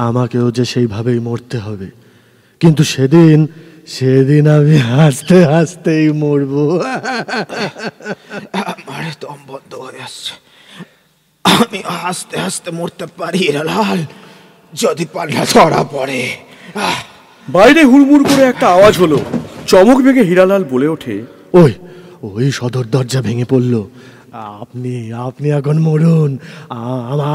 আমাকেও যে সেইভাবেই মরতে হবে, কিন্তু সেদিন আমি হাসতে হাসতেই মরব। আমার দম বন্ধ হয়ে আসছে, আমি হাসতে হাসতে মরতে পারি হীরালাল, যদি পাল্লা ধরা পড়ে। বাইরে হুড়মুড় করে একটা আওয়াজ হলো। চমক ভেঙে হীরালাল বলে ওঠে, ওই সদর দরজা ভেঙে পড়ল। আপনি এখন মরুন,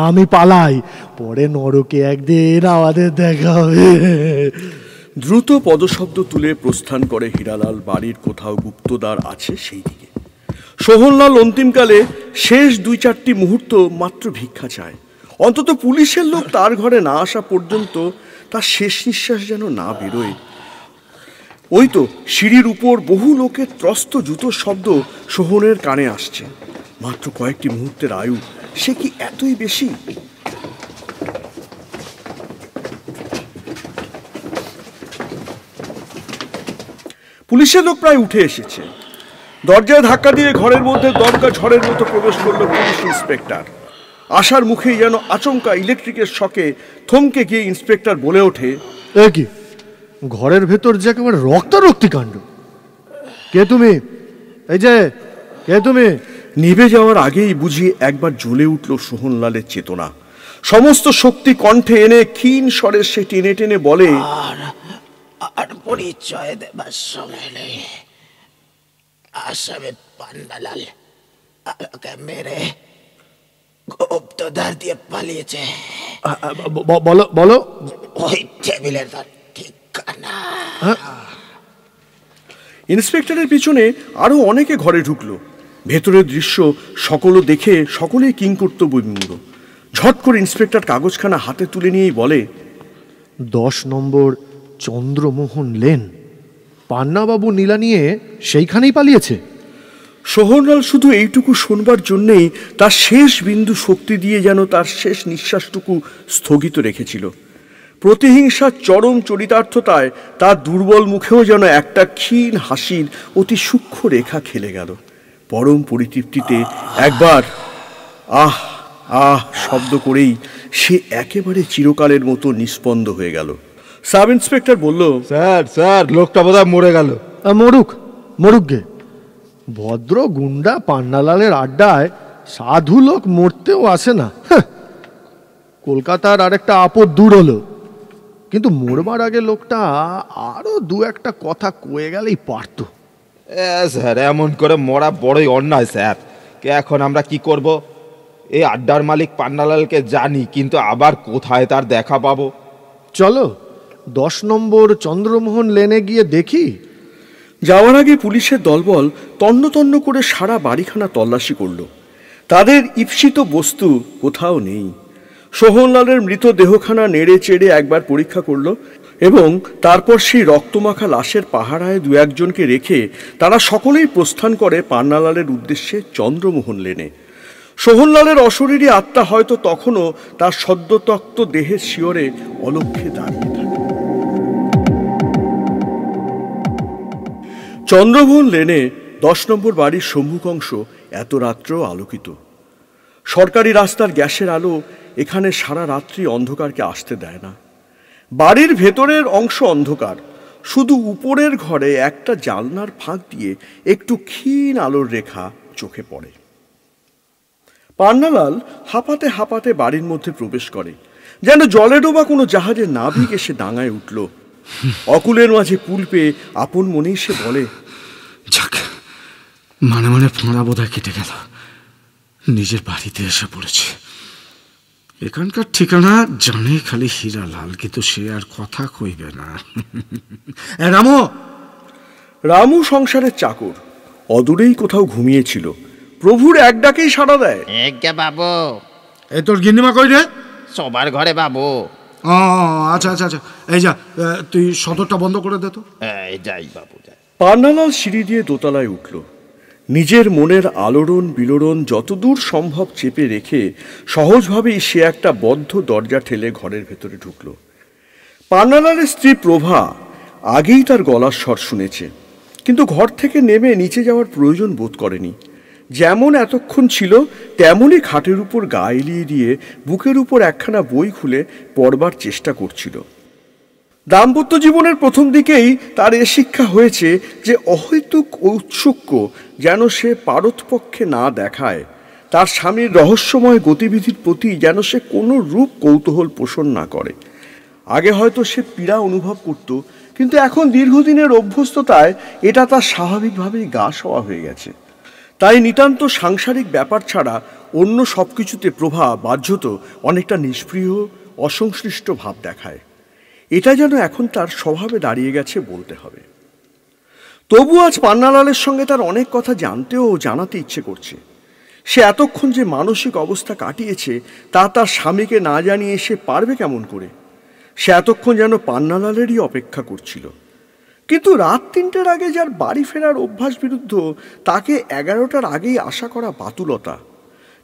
আমি পালাই, পরে নরকে একদিন আমাদের দেখা হবে। দ্রুত পদশব্দ তুলে প্রস্থান করে হীরালাল বাড়ির কোথাও গুপ্তদ্বার আছে সেই দিকে। সোহনলাল অন্তিমকালে শেষ 2-4টি মুহূর্ত মাত্র ভিক্ষা চায়, অন্তত পুলিশের লোক তার ঘরে না আসা পর্যন্ত তার শেষ নিঃশ্বাস যেন না বেরোয়। ওই তো সিঁড়ির উপর বহু লোকের ত্রস্ত জুতোর শব্দ সোহনের কানে আসছে। মাত্র কয়েকটি মুহূর্তের আয়ু, সে কি এতই বেশি? পুলিশের লোক প্রায় উঠে এসেছে। দরজায় ধাক্কা দিয়ে ঘরের মধ্যে দমকা ঝড়ের মতো প্রবেশ করলো পুলিশ ইন্সপেক্টর। আসার মুখেই যেন আচমকা ইলেকট্রিকের শকে থমকে গিয়ে ইন্সপেক্টর বলে ওঠে, এ কি, ঘরের ভেতর যে একেবারে রক্তারক্তি কাণ্ড! কে তুমি? এই যে কে তুমি? নিভে যাওয়ার আগেই বুঝি একবার জ্বলে উঠল সোহনলালের চেতনা। সমস্ত শক্তি কণ্ঠে এনে ক্ষীণ স্বরে সে টেনে টেনে বলে, আর পরিচয় দেবার সময় নেই। আসামে পান্নালাল আমাকে মেরে গুপ্তদ্বার দিয়ে পালিয়েছে। বলো। ওই টেবিলের ঠিকানা। ইন্সপেক্টরের পিছনে আরো অনেকে ঘরে ঢুকলো। ভেতরের দৃশ্য সকল দেখে সকলেই কিংকর্তব্যবিমূঢ়। ঝট করে ইন্সপেক্টর কাগজখানা হাতে তুলে নিয়েই বলে, 10 নম্বর চন্দ্রমোহন লেন, পান্নাবাবু নীলা নিয়ে সেইখানেই পালিয়েছে। সোহনলাল শুধু এইটুকু শোনবার জন্যেই তার শেষ বিন্দু শক্তি দিয়ে যেন তার শেষ নিঃশ্বাসটুকু স্থগিত রেখেছিল। প্রতিহিংসার চরম চরিতার্থতায় তার দুর্বল মুখেও যেন একটা ক্ষীণ হাসির অতি সূক্ষ্ম রেখা খেলে গেল। পরম পরিতৃপ্তিতে একবার আহ আহ শব্দ করেই সে একেবারে চিরকালের মতো নিস্পন্দ হয়ে গেল। সাব ইন্সপেক্টর বলল, স্যার লোকটা বোধহয় মরে গেল। মরুক গে, ভদ্র গুন্ডা পান্নালালের আড্ডায় সাধু লোক মরতেও আসে না। কলকাতার আরেকটা আপদ দূর হলো, কিন্তু মরবার আগে লোকটা আরো 2-1টা কথা কয়ে গেলেই পারত। স্যার এমন করে মরা বড়ই অন্যায় স্যার। এখন আমরা কি করব? এই আড্ডার মালিক পান্নালালকে জানি, কিন্তু আবার কোথায় তার দেখা পাবো? চলো 10 নম্বর চন্দ্রমোহন লেনে গিয়ে দেখি। যাওয়ার আগে পুলিশের দলবল তন্ন তন্ন করে সারা বাড়িখানা তল্লাশি করল। তাদের ঈপ্সিত বস্তু কোথাও নেই। সোহনলালের মৃতদেহখানা নেড়ে চেড়ে একবার পরীক্ষা করল এবং তারপর সেই রক্তমাখা লাশের পাহারায় 2-1জনকে রেখে তারা সকলেই প্রস্থান করে পান্নালালের উদ্দেশ্যে চন্দ্রমোহন লেনে। সোহনলালের অশরীরী আত্মা হয়তো তখনও তার সদ্যতক্ত দেহের শিয়রে অলক্ষ্যে দাঁড়িয়ে থাকে। চন্দ্রমোহন লেনে 10 নম্বর বাড়ির সম্মুখ অংশ এত রাত্রেও আলোকিত। সরকারি রাস্তার গ্যাসের আলো এখানে সারা রাত্রি অন্ধকারকে আসতে দেয় না। বাড়ির ভেতরের অংশ অন্ধকার, শুধু উপরের ঘরে একটা জানলার ফাঁক দিয়ে একটু ক্ষীণ আলোর রেখা চোখে পড়ে। পান্নালাল হাঁপাতে হাঁপাতে বাড়ির মধ্যে প্রবেশ করে, যেন জলে ডোবা কোনো জাহাজের নাবিক এসে ডাঙায় উঠল। অকুলের মাঝে পুল পেয়ে আপন মনেই সে বলে, যাক, মানে মানে ফাঁড়া বোধহয় কেটে গেল। নিজের বাড়িতে এসে পড়েছে। এখানকার ঠিকানা জানে খালি হীরালাল, কিন্তু সে আর কথা কইবে না। রামু রামু সংসারের চাকর, অদূরেই কোথাও ঘুমিয়েছিল। প্রভুর এক ডাকেই সাড়া দেয়। বাবু, এই তোর গিন্নিমা কই রে? সবার ঘরে বাবু। আচ্ছা আচ্ছা আচ্ছা, এই যা, তুই সদরটা বন্ধ করে দে তো। যাই বাবু, যাই। পান্নালাল সিঁড়ি দিয়ে দোতলায় উঠল। নিজের মনের আলোড়ন বিলোড়ন যতদূর সম্ভব চেপে রেখে সহজভাবেই সে একটা বদ্ধ দরজা ঠেলে ঘরের ভেতরে ঢুকল। পান্নালালের স্ত্রী প্রভা আগেই তার গলার স্বর শুনেছে, কিন্তু ঘর থেকে নেমে নিচে যাওয়ার প্রয়োজন বোধ করেনি। যেমন এতক্ষণ ছিল তেমনই খাটের উপর গা এলিয়ে দিয়ে বুকের উপর একখানা বই খুলে পড়বার চেষ্টা করছিল। দাম্পত্য জীবনের প্রথম দিকেই তার এ শিক্ষা হয়েছে যে অহৈতুক ঔৎসুক্য যেন সে পারতপক্ষে না দেখায়, তার স্বামীর রহস্যময় গতিবিধির প্রতি যেন সে কোনো রূপ কৌতূহল পোষণ না করে। আগে হয়তো সে পীড়া অনুভব করত, কিন্তু এখন দীর্ঘদিনের অভ্যস্ততায় এটা তার স্বাভাবিকভাবেই গা সওয়া হয়ে গেছে। তাই নিতান্ত সাংসারিক ব্যাপার ছাড়া অন্য সব কিছুতে প্রভা বাহ্যত অনেকটা নিষ্প্রিয় অসংশ্লিষ্ট ভাব দেখায়। এটা যেন এখন তার স্বভাবে দাঁড়িয়ে গেছে বলতে হবে। তবু আজ পান্নালালের সঙ্গে তার অনেক কথা জানতে ও জানাতে ইচ্ছে করছে। সে এতক্ষণ যে মানসিক অবস্থা কাটিয়েছে তা তার স্বামীকে না জানিয়ে সে পারবে কেমন করে। সে এতক্ষণ যেন পান্নালালেরই অপেক্ষা করছিল। কিন্তু রাত 3টার আগে যার বাড়ি ফেরার অভ্যাস বিরুদ্ধ তাকে 11টার আগেই আশা করা বাতুলতা।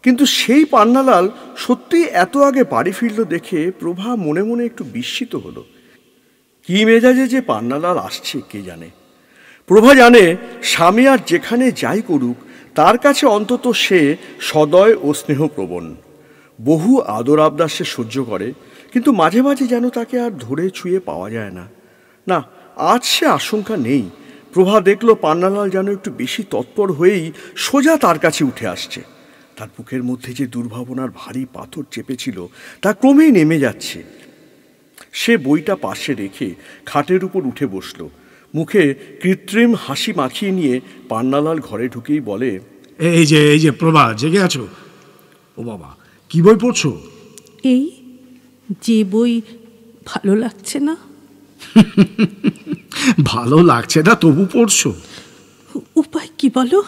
কিন্তু সেই পান্নালাল সত্যিই এত আগে বাড়ি ফিরল দেখে প্রভা মনে মনে একটু বিস্মিত হলো। কি মেজাজে যে পান্নালাল আসছে কে জানে। প্রভা জানে স্বামী আর যেখানে যাই করুক তার কাছে অন্তত সে সদয় ও স্নেহপ্রবণ। বহু আদর আবদার সে সহ্য করে, কিন্তু মাঝে মাঝে যেন তাকে আর ধরে ছুঁয়ে পাওয়া যায় না। না, আজ সে আশঙ্কা নেই। প্রভা দেখল পান্নালাল যেন একটু বেশি তৎপর হয়েই সোজা তার কাছে উঠে আসছে। তার বুকের মধ্যে যে দুর্ভাবনার ভারী পাথর চেপেছিল তা ক্রমেই নেমে যাচ্ছে। সে বইটা পাশে রেখে খাটের উপর উঠে বসল। মুখে কৃত্রিম হাসি মাখিয়ে নিয়ে পান্নালাল ঘরে ঢুকেই বলে, এই যে প্রভা, জেগে আছো? ও বাবা, কি বই পড়ছো? এই যে বই, ভালো লাগছে না। ভালো লাগছে না তবু পড়ছো? উপায় কি বলো?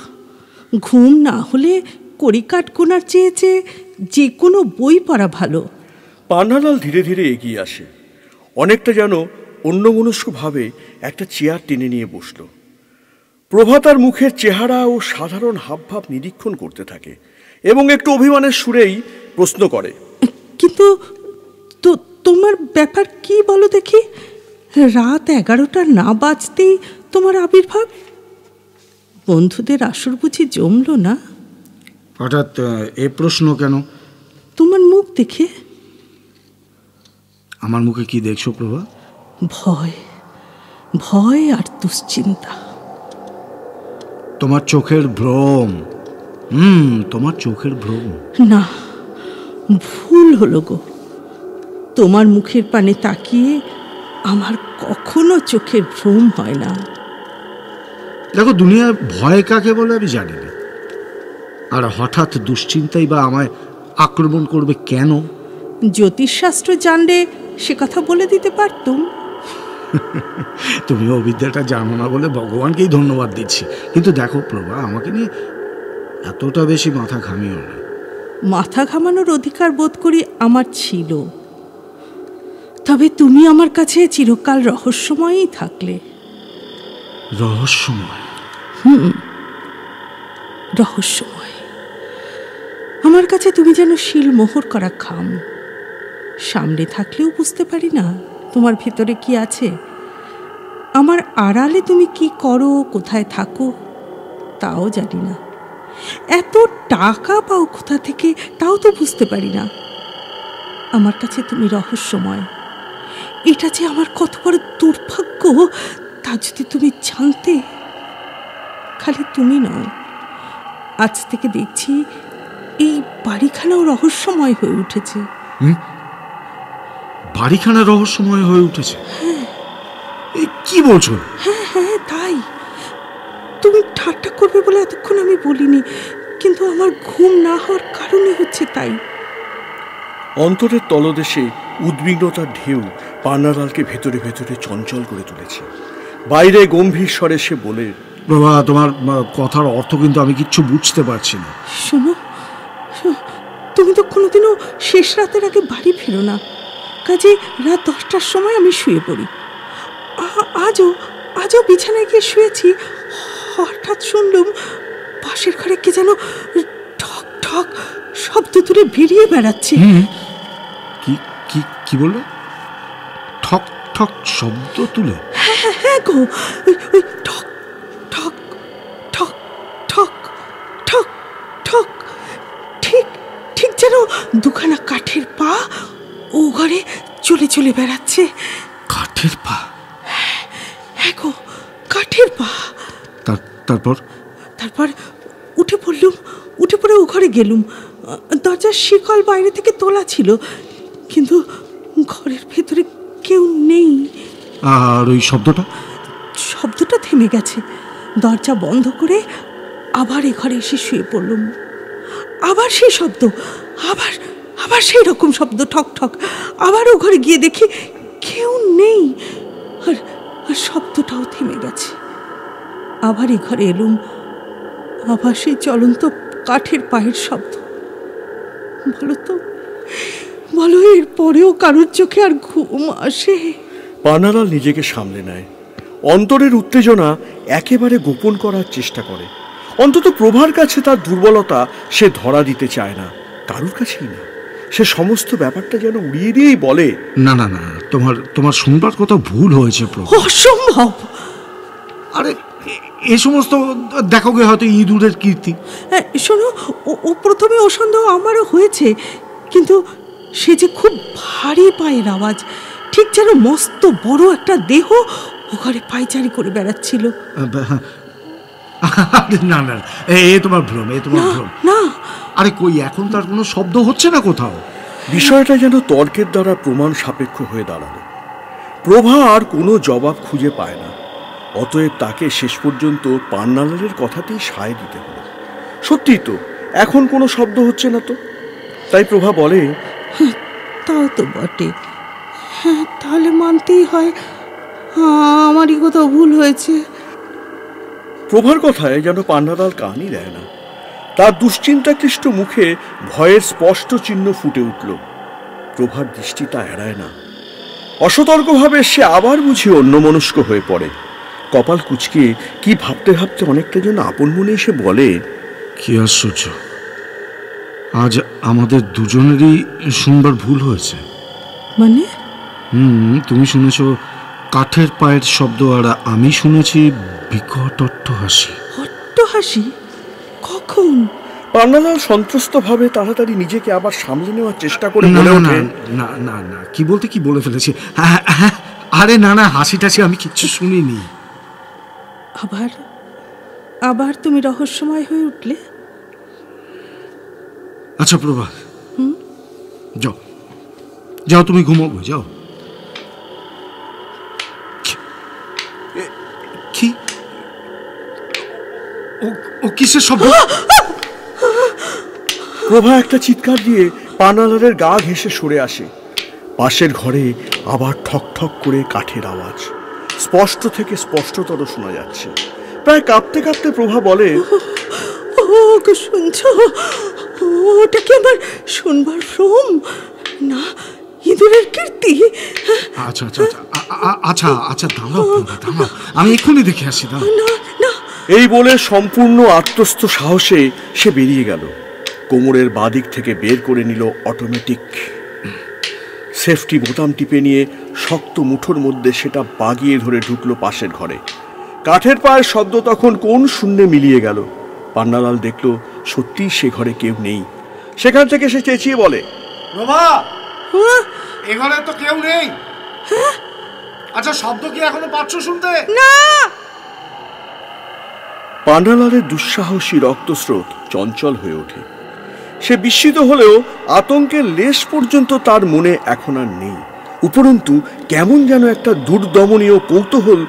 ঘুম না হলে কড়িকাঠ গোনার চেয়েছে যে কোনো বই পড়া ভালো। পান্নালাল ধীরে ধীরে এগিয়ে আসে। অনেকটা যেন অন্যমনস্কভাবে একটা চেয়ার টেনে নিয়ে বসল। প্রভা তার মুখের চেহারা ও সাধারণ হাবভাব নিরীক্ষণ করতে থাকে এবং একটু অভিমানের সুরেই প্রশ্ন করে, কিন্তু তোমার ব্যাপার কি বলো দেখি? রাত 11টা না বাজতেই তোমার আবির্ভাব। বন্ধুদের আসর বুঝি জমলো না? হঠাৎ এ প্রশ্ন কেন? তোমার মুখ দেখে। আমার মুখে কি দেখছো প্রভা? ভয়, ভয় আর দুশ্চিন্তা। তোমার চোখের ভ্রম। তোমার চোখের ভ্রম। না, ভুল হলো গো। তোমার মুখের পানে তাকিয়ে আমার কখনো চোখের ভ্রম হয় না। দেখো, দুনিয়ায় ভয় কাকে বলে আমি জানি না, আর হঠাৎ দুশ্চিন্তাই বা আমায় আক্রমণ করবে কেন? জ্যোতিষশাস্ত্র জানলে সে কথা বলে দিতে পারতুম। তুমি অবিদ্যাটা জানো না বলে ভগবানকেই ধন্যবাদ দিচ্ছি। কিন্তু দেখো প্রভা, আমাকে নিয়ে এতটা বেশি মাথা ঘামিও না। মাথা ঘামানোর অধিকার বোধ করি আমার ছিল, তবে তুমি আমার কাছে চিরকাল রহস্যময়ই থাকলে। রহস্যময়? রহস্যময়। আমার কাছে তুমি যেন শিলমোহর করা খাম। সামনে থাকলেও বুঝতে পারি না তোমার ভেতরে কি আছে। আমার আড়ালে তুমি কি করো, কোথায় থাকো তাও জানি না। এত টাকা পাও কোথা থেকে তাও তো বুঝতে পারি না। আমার কাছে তুমি রহস্যময়। এটা যে আমার কত বড় দুর্ভাগ্য তা যদি তুমি জানতে। খালি তুমি নও, আজ থেকে দেখছি এই বাড়িখানাও রহস্যময় হয়ে উঠেছে। বাড়িখানা রহস্যময় হয়ে উঠেছে? কি বলছো? হ্যাঁ হ্যাঁ, তাই। তুমি ঠাট্টা করবে বলে এতক্ষণ আমি বলিনি, কিন্তু আমার ঘুম না হওয়ার কারণই হচ্ছে তাই। অন্তরের তলদেশে উদ্বিগ্নতার ঢেউ পান্নালালকে ভেতরে ভেতরে চঞ্চল করে তুলেছে। বাইরে গম্ভীর স্বরে সে বলে, বাবা, তোমার কথার অর্থ কিন্তু আমি কিচ্ছু বুঝতে পারছি না। শোনো, তুমি তো কোনোদিনও শেষ রাতের আগে বাড়ি ফেরো না, কাজে রাত 10টার সময় আমি শুয়ে পড়ি। আজও বিছানায় গিয়ে শুয়েছি, হঠাৎ শুনলুম পাশের ঘরে কে যেন ঠক ঠক শব্দ তুলে বেরিয়ে বেড়াচ্ছে। কি কি কি বললে? ঠক ঠক শব্দ তুলে? হ্যাঁ গো, ওই ঠক ঠক ঠক ঠক ঠক ঠক, ঠিক ঠিক যেন দুখানা কাঠের পা ও ঘরে চলে চলে বেড়াচ্ছে। কাঠের পা? হ্যাঁ গো, কাঠের পা। তারপর তারপর উঠে পড়লুম, উঠে পড়ে ও ঘরে গেলুম। দরজার শিকল বাইরে থেকে তোলা ছিল, কিন্তু ঘরের ভেতরে কেউ নেই। আর ওই শব্দটা থেমে গেছে। দরজা বন্ধ করে আবার এ ঘরে এসে শুয়ে পড়লুম। আবার সেই শব্দ, আবার সেই রকম শব্দ, ঠক ঠক। আবার ও ঘরে গিয়ে দেখি কেউ নেই, আর শব্দটাও থেমে গেছে। আবার এ ঘরে এলুম, আবার সেই চলন্ত কাঠের পায়ের শব্দ। বলো এর পরেও কারোর চোখে আর ঘুম আসে? পান্নালাল নিজেকে সামলে নেয়। অন্তরের উত্তেজনা একেবারে গোপন করার চেষ্টা করে। অন্তত প্রভার কাছে তার দুর্বলতা সে ধরা দিতে চায় না, কারোর কাছেই না। সে সমস্ত ব্যাপারটা যেন উড়িয়ে দিয়েই বলে, না না না, তোমার শুনবার কথা ভুল হয়েছে প্রভু। অসম্ভব। আরে এ সমস্ত দেখো গে হয়তো ইঁদুরের কীর্তি। শোনো, ও প্রথমে ও সন্দেহ আমারও হয়েছে, কিন্তু সে যে খুব ভারী পায়ের আওয়াজ, ঠিক যেন মস্ত বড় একটা দেহ ও ঘরে পায়চারি করে বেড়াচ্ছিল। না না, এ তোমার ভ্রম, না। আরে কই, এখন তার কোনো শব্দ হচ্ছে না কোথাও। বিষয়টা যেন তর্কের দ্বারা প্রমাণ সাপেক্ষ হয়ে দাঁড়ালো। প্রভা আর কোনো জবাব খুঁজে পায় না। অতএব তাকে শেষ পর্যন্ত পান্নালালের কথাতেই সায় দিতে হলো। সত্যি তো, এখন কোনো শব্দ হচ্ছে না তো। তাই প্রভা বলে, তাও তো বটে। হ্যাঁ, তাহলে মানতেই হয় আমারই কোথাও ভুল হয়েছে। প্রভার কথায় যেন পান্নালাল কানই দেয় না। তার দুশ্চিন্তাক্লিষ্ট মুখে ভয়ের স্পষ্ট চিহ্ন ফুটে উঠল। প্রভার দৃষ্টি তা এড়ায় না। অসতর্কভাবে সে আবার বুঝি অন্যমনস্ক হয়ে পড়ে। কপাল কুঁচকে কি ভাবতে ভাবতে অনেকটা যেন আপন মনে এসে বলে, কি আশ্চর্য, আজ আমাদের দুজনেরই শুনবার ভুল হয়েছে। মানে? তুমি শুনেছ কাঠের পায়ের শব্দ, আর আমি শুনেছি বিকট অট্টহাসি। অট্টহাসি? কখন? পান্নালাল সন্ত্রস্ত ভাবে তাড়াতাড়ি নিজেকে আবার সামলে নেওয়ার চেষ্টা করে বলে ওঠে, না না না, কি বলে ফেলেছি। আরে না না, হাসি টাসি আমি কিচ্ছু শুনিনি। আবার তুমি রহস্যময় হয়ে উঠলে। আচ্ছা প্রভা, যাও তুমি ঘুমাবো, যাও। কি ও কিসের শব্দ? প্রভা একটা চিৎকার দিয়ে পান্নালালের গা ঘেঁষে সরে আসে। পাশের ঘরে আবার ঠক ঠক করে কাঠের আওয়াজ স্পষ্ট থেকে স্পষ্টতর শোনা যাচ্ছে। প্রায় কাঁপতে কাঁপতে প্রভা বলে, ও শুনছ? ওটা কি আমার শুনবার ভ্রম না ইঁদুরের কীর্তি? আচ্ছা আচ্ছা আচ্ছা আচ্ছা দাঁড়াও দাঁড়াও, আমি এক্ষুনি দেখে আসি। না না। এই বলে সম্পূর্ণ আত্মস্থ সাহসে সে বেরিয়ে গেল। কোমরের বাদিক থেকে বের করে নিল অটোমেটিক সেফটি বোতাম টিপে নিয়ে শক্ত মুঠোর মধ্যে সেটা বাগিয়ে ধরে ঢুকলো পাশের ঘরে। কাঠের পায়ের শব্দ তখন কোন শূন্যে মিলিয়ে গেল। পান্নালাল দেখল সত্যিই সে ঘরে কেউ নেই। সেখান থেকে সে চেঁচিয়ে বলে, প্রভা, এ ঘরে তো কেউ নেই। আচ্ছা, শব্দ কি এখনো পাচ্ছ শুনতে? না। পান্নালালের দুঃসাহসী রক্তস্রোত চঞ্চল হয়ে ওঠে। সে বিস্মিত হলেও আতঙ্কের লেশ পর্যন্ত তার মনে এখন আর নেই। উপরন্তু কেমন যেন একটা দুর্দমনীয় কৌতূহল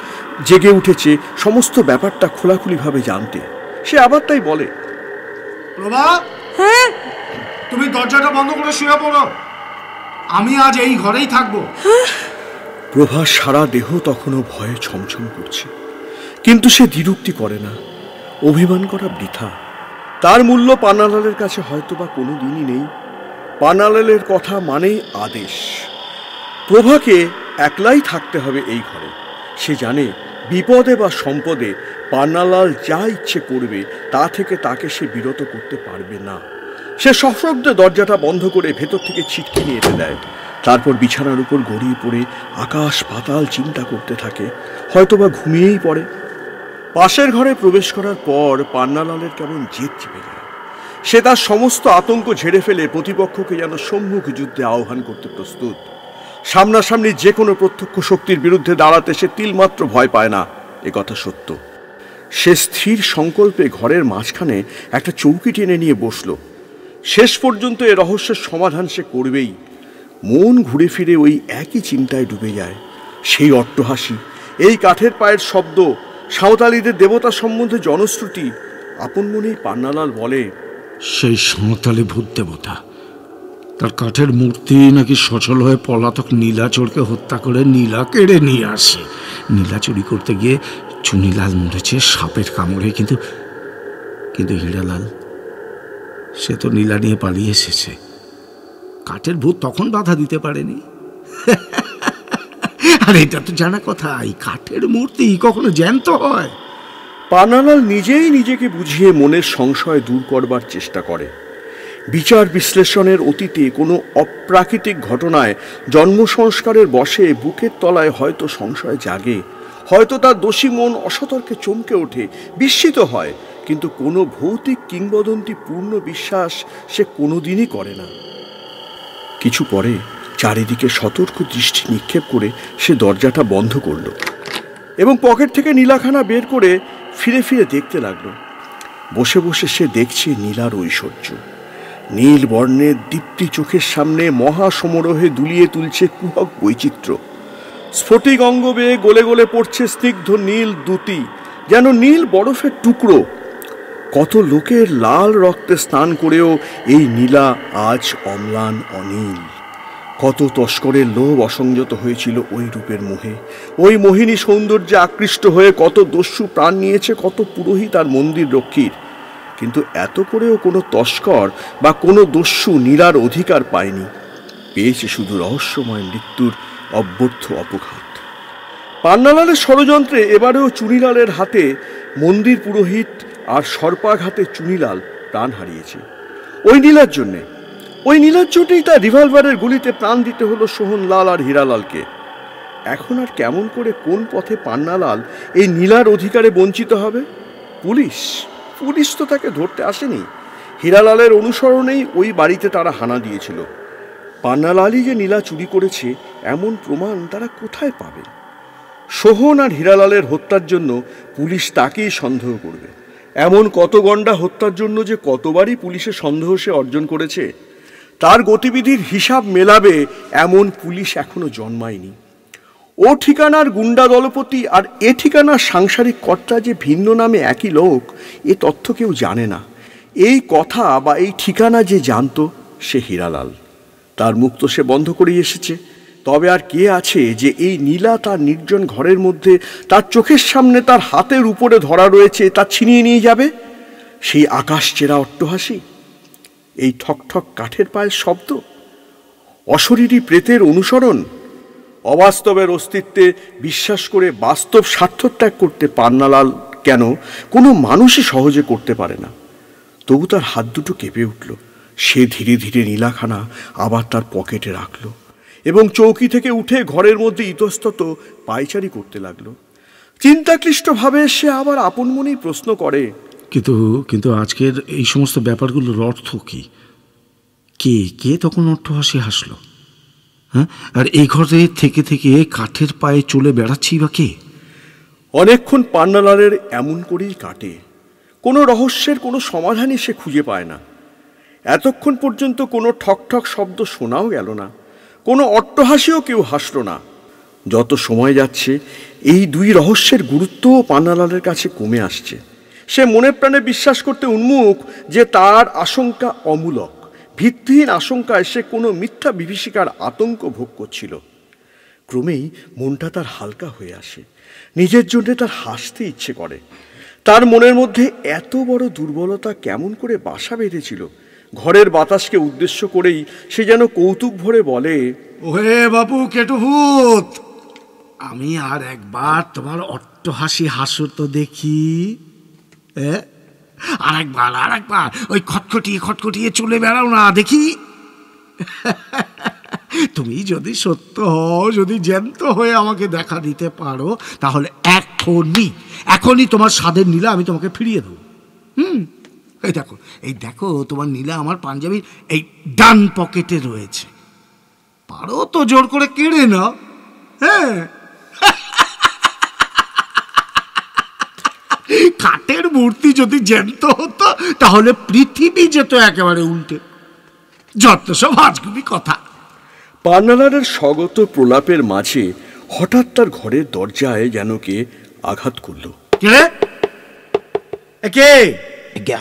জেগে উঠেছে সমস্ত ব্যাপারটা খোলাখুলিভাবে জানতে। সে আবার তাই বলে, প্রভা, হ্যাঁ, তুমি দরজাটা বন্ধ করে শুয়ে পড়ো, আমি আজ এই ঘরেই থাকবো। প্রভার সারা দেহ তখনও ভয়ে ছমছম করছে, কিন্তু সে দ্বিরুক্তি করে না। অভিমান করা বৃথা। তার মূল্য পান্নালালের কাছে হয়তোবা কোনো দিনই নেই। পান্নালালের কথা মানেই আদেশ। প্রভাকে একলাই থাকতে হবে এই ঘরে। সে জানে বিপদে বা সম্পদে পান্নালাল যা ইচ্ছে করবে তা থেকে তাকে সে বিরত করতে পারবে না। সে সশব্দে দরজাটা বন্ধ করে ভেতর থেকে ছিটকে নিয়ে এনে দেয়। তারপর বিছানার উপর গড়িয়ে পড়ে আকাশ পাতাল চিন্তা করতে থাকে, হয়তোবা ঘুমিয়েই পড়ে। পাশের ঘরে প্রবেশ করার পর পান্নালালের কেমন জেদ চেপে যায়। সে তার সমস্ত আতঙ্ক ঝেড়ে ফেলে প্রতিপক্ষকে যেন সম্মুখ যুদ্ধে আহ্বান করতে প্রস্তুত। সামনাসামনি যে কোনো প্রত্যক্ষ শক্তির বিরুদ্ধে দাঁড়াতে সে তিলমাত্র ভয় পায় না, এ কথা সত্য। সে স্থির সংকল্পে ঘরের মাঝখানে একটা চৌকি টেনে নিয়ে বসল। শেষ পর্যন্ত এ রহস্যের সমাধান সে করবেই। মন ঘুরে ফিরে ওই একই চিন্তায় ডুবে যায়। সেই অট্টহাসি, এই কাঠের পায়ের শব্দ, সাঁওতালিদের দেবতা সম্বন্ধে জনশ্রুতি। আপন মনেই পান্নালাল বলে, সেই সাঁওতালি ভূত দেবতা, তার কাঠের মূর্তি নাকি সচল হয়ে পলাতক নীলাচোরকে হত্যা করে নীলা কেড়ে নিয়ে আসে। নীলা চুরি করতে গিয়ে চুনিলাল মরেছে সাপের কামড়ে, কিন্তু হীরালাল সে তো নীলা নিয়ে পালিয়ে এসেছে। কাঠের ভূত তখন বাধা দিতে পারেনি। আর এটা তো জানা কথা, এই কাঠের মূর্তি কখনো জ্যান্ত হয়? পান্নালাল নিজেই নিজেকে বুঝিয়ে মনের সংশয় দূর করবার চেষ্টা করে। বিচার বিশ্লেষণের অতীতে কোনো অপ্রাকৃতিক ঘটনায় জন্ম সংস্কারের বশে বুকের তলায় হয়তো সংশয় জাগে, হয়তো তার দোষী মন অসতর্কে চমকে ওঠে, বিস্মিত হয়, কিন্তু কোনো ভৌতিক কিংবদন্তি পূর্ণ বিশ্বাস সে কোনোদিনই করে না। কিছু পরে চারিদিকে সতর্ক দৃষ্টি নিক্ষেপ করে সে দরজাটা বন্ধ করল এবং পকেট থেকে নীলাখানা বের করে ফিরে ফিরে দেখতে লাগলো। বসে বসে সে দেখছে নীলার ঐশ্বর্য। নীল বর্ণের দীপ্তি চোখের সামনে মহা সমারোহে দুলিয়ে তুলছে কুহক বৈচিত্র্য। স্ফটিক অঙ্গ বেয়ে গলে গলে পড়ছে স্নিগ্ধ নীল দ্যুতি, যেন নীল বরফের টুকরো। কত লোকের লাল রক্তে স্নান করেও এই নীলা আজ অম্লান অনীল। কত তস্করের লোভ অসংযত হয়েছিল ওই রূপের মোহে। ওই মোহিনী সৌন্দর্যে আকৃষ্ট হয়ে কত দস্যু প্রাণ নিয়েছে, কত পুরোহিত আর মন্দির রক্ষীর। কিন্তু এত করেও কোনো তস্কর বা কোনো দস্যু নীলার অধিকার পায়নি। পেয়েছে শুধু রহস্যময় মৃত্যুর অব্যর্থ অপঘাত। পান্নালালের ষড়যন্ত্রে এবারেও চুনিলালের হাতে মন্দির পুরোহিত আর সর্পাঘাতে চুনিলাল প্রাণ হারিয়েছে। ওই নীলার জন্যে, ওই নীলার জন্যেই তার রিভলভারের গুলিতে প্রাণ দিতে হলো সোহনলাল আর হীরালালকে। এখন আর কেমন করে কোন পথে পান্নালাল এই নীলার অধিকারে বঞ্চিত হবে? পুলিশ তো তাকে ধরতে আসেনি। হীরালালের অনুসরণেই ওই বাড়িতে তারা হানা দিয়েছিল। পান্নালালই যে নীলা চুরি করেছে এমন প্রমাণ তারা কোথায় পাবে? সোহন আর হীরালালের হত্যার জন্য পুলিশ তাকেই সন্দেহ করবে। এমন কত গন্ডা হত্যার জন্য যে কতবারই পুলিশের সন্দেহ সে অর্জন করেছে, তার গতিবিধির হিসাব মেলাবে এমন পুলিশ এখনো জন্মায়নি। ও ঠিকানার গুন্ডা দলপতি আর এ ঠিকানার সাংসারিক কর্তা যে ভিন্ন নামে একই লোক, এ তথ্য কেউ জানে না। এই কথা বা এই ঠিকানা যে জানতো সে হীরালাল। তার মুখ তো সে বন্ধ করেই এসেছে। তবে আর কে আছে যে এই নীলা তার নির্জন ঘরের মধ্যে তার চোখের সামনে তার হাতের উপরে ধরা রয়েছে তা ছিনিয়ে নিয়ে যাবে? সেই আকাশ চেরা অট্টহাসি, এই ঠকঠক কাঠের পায়ের শব্দ, অশরীরী প্রেতের অনুসরণ, অবাস্তবের অস্তিত্বে বিশ্বাস করে বাস্তব স্বার্থত্যাগ করতে পান্নালাল কেন কোনো মানুষই সহজে করতে পারে না। তবু তার হাত দুটো কেঁপে উঠল। সে ধীরে ধীরে নীলাখানা আবার তার পকেটে রাখল এবং চৌকি থেকে উঠে ঘরের মধ্যে ইতস্তত পায়চারি করতে লাগলো। চিন্তাক্লিষ্টভাবে সে আবার আপন মনেই প্রশ্ন করে, কিন্তু আজকের এই সমস্ত ব্যাপারগুলোর অর্থ কি? কে কে তখন অট্টহাসি হাসলো? হ্যাঁ, আর এই ঘরে থেকে থেকে কাঠের পায়ে চলে বেড়াচ্ছি বা কে? অনেকক্ষণ পান্নালালের এমন করেই কাটে। কোনো রহস্যের কোনো সমাধানই সে খুঁজে পায় না। এতক্ষণ পর্যন্ত কোনো ঠকঠক শব্দ শোনাও গেল না, কোনো অট্টহাসিও কেউ হাসল না। যত সময় যাচ্ছে এই দুই রহস্যের গুরুত্বও পান্নালালের কাছে কমে আসছে। সে মনে প্রাণে বিশ্বাস করতে উন্মুখ যে তার আশঙ্কা অমূলক। ভিত্তিহীন আশঙ্কায় সে কোনো মিথ্যা বিভীষিকার আতঙ্ক ভোগ করছিল। ক্রমেই মনটা তার হালকা হয়ে আসে। নিজের জন্য তার হাসতে ইচ্ছে করে। তার মনের মধ্যে এত বড় দুর্বলতা কেমন করে বাসা বেঁধেছিল? ঘরের বাতাসকে উদ্দেশ্য করেই সে যেন কৌতুক ভরে বলে, ওহে বাবু কেটুভূত, আমি আর একবার তোমার অট্টহাসি হাসো তো দেখি। আর একবার ওই খটখটিয়ে চলে বেড়াও না দেখি। তুমি যদি সত্য হও, যদি জ্যান্ত হয়ে আমাকে দেখা দিতে পারো, তাহলে এখনই তোমার স্বাদের নীলা আমি তোমাকে ফিরিয়ে দেবো। এই দেখো তোমার নীলা আমার পাঞ্জাবির এই ডান পকেটে রয়েছে। পারো তো জোর করে কেড়ে নাও। হ্যাঁ, কাঠের মূর্তি যদি জ্যান্ত হতো তাহলে পৃথিবী যেত একেবারে উল্টে। যত সব আজগুবি কথা। পান্নালালের স্বগত প্রলাপের মাঝে হঠাৎ তার ঘরের দরজায় যেন কে আঘাত করল। কে?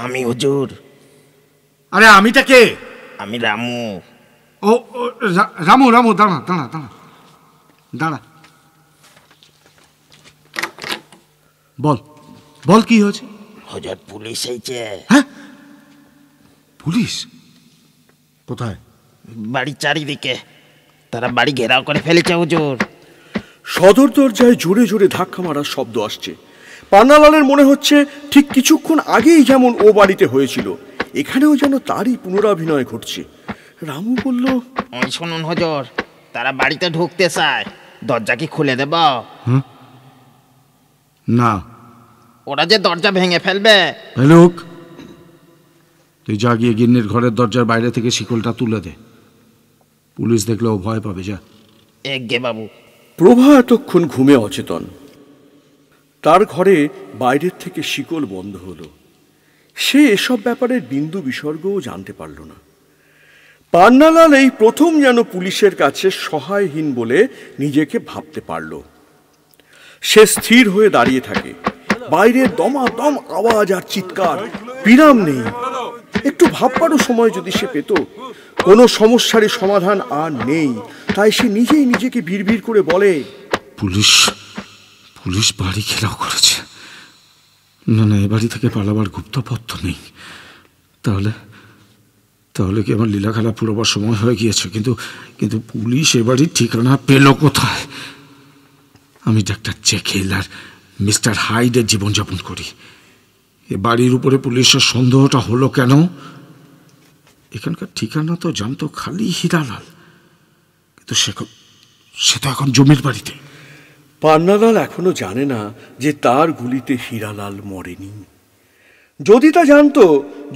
আমি হুজুর। আরে আমিটা কে? আমি রামু। ও রামু, দাঁড়া। বল কি হয়েছে? হুজুর, পুলিশ এসেছে। হ্যাঁ, পুলিশ কোথায়? বাড়ির চারিদিকে। তারা বাড়ি ঘেরাও করে ফেলেছে হুজুর। সদর দরজায় জোরে জোরে ধাক্কা মারার শব্দ আসছে। পান্নালালের মনে হচ্ছে ঠিক কিছুক্ষণ আগেই যেমন ও বাড়িতে হয়েছিল, এখানেও যেন তারই পুনরাভিনয় ঘটছে। রামু বলল, শুনুন হুজুর, তারা বাড়িতে ঢুকতে চায়। দরজা কি খুলে দেব? না, ওরা যে দরজা ভেঙে ফেলবে। লোক, তুই যা গিয়ে গিন্নির ঘরের দরজার বাইরে থেকে শিকলটা তুলে দে। পুলিশ দেখলেও ভয় পাবে। যা। এগে বাবু। প্রভা এতক্ষণ ঘুমে অচেতন। তার ঘরে বাইরের থেকে শিকল বন্ধ হলো। সে এসব ব্যাপারের বিন্দু বিসর্গও জানতে পারল না। পান্নালাল এই প্রথম যেন পুলিশের কাছে সহায়হীন বলে নিজেকে ভাবতে পারল। সে স্থির হয়ে দাঁড়িয়ে থাকে। বাইরে দমাদম আওয়াজ আর চিৎকার, বিরাম নেই। একটু ভাববারও সময় যদি সে পেত। কোনো সমস্যারই সমাধান আর নেই, তাই সে নিজেই নিজেকে বিড়বিড় করে বলে, পুলিশ বাড়ি ঘেরাও করেছে। না, এ বাড়ি থেকে পালাবার গুপ্তপথ তো নেই। তাহলে কি আমার লীলাখালা পুরোবার সময় হয়ে গিয়েছে? কিন্তু পুলিশ এ বাড়ির ঠিকানা পেল কোথায়? আমি ডাক্তার জেকেল আর মিস্টার হাইডের জীবনযাপন করি। এ বাড়ির উপরে পুলিশের সন্দেহটা হলো কেন? এখানকার ঠিকানা তো জানতো খালি হীরালাল, কিন্তু সে তো এখন জমির বাড়িতে। পান্নালাল এখনো জানে না যে তার গুলিতে হীরালাল মরেনি। যদি তা জানতো,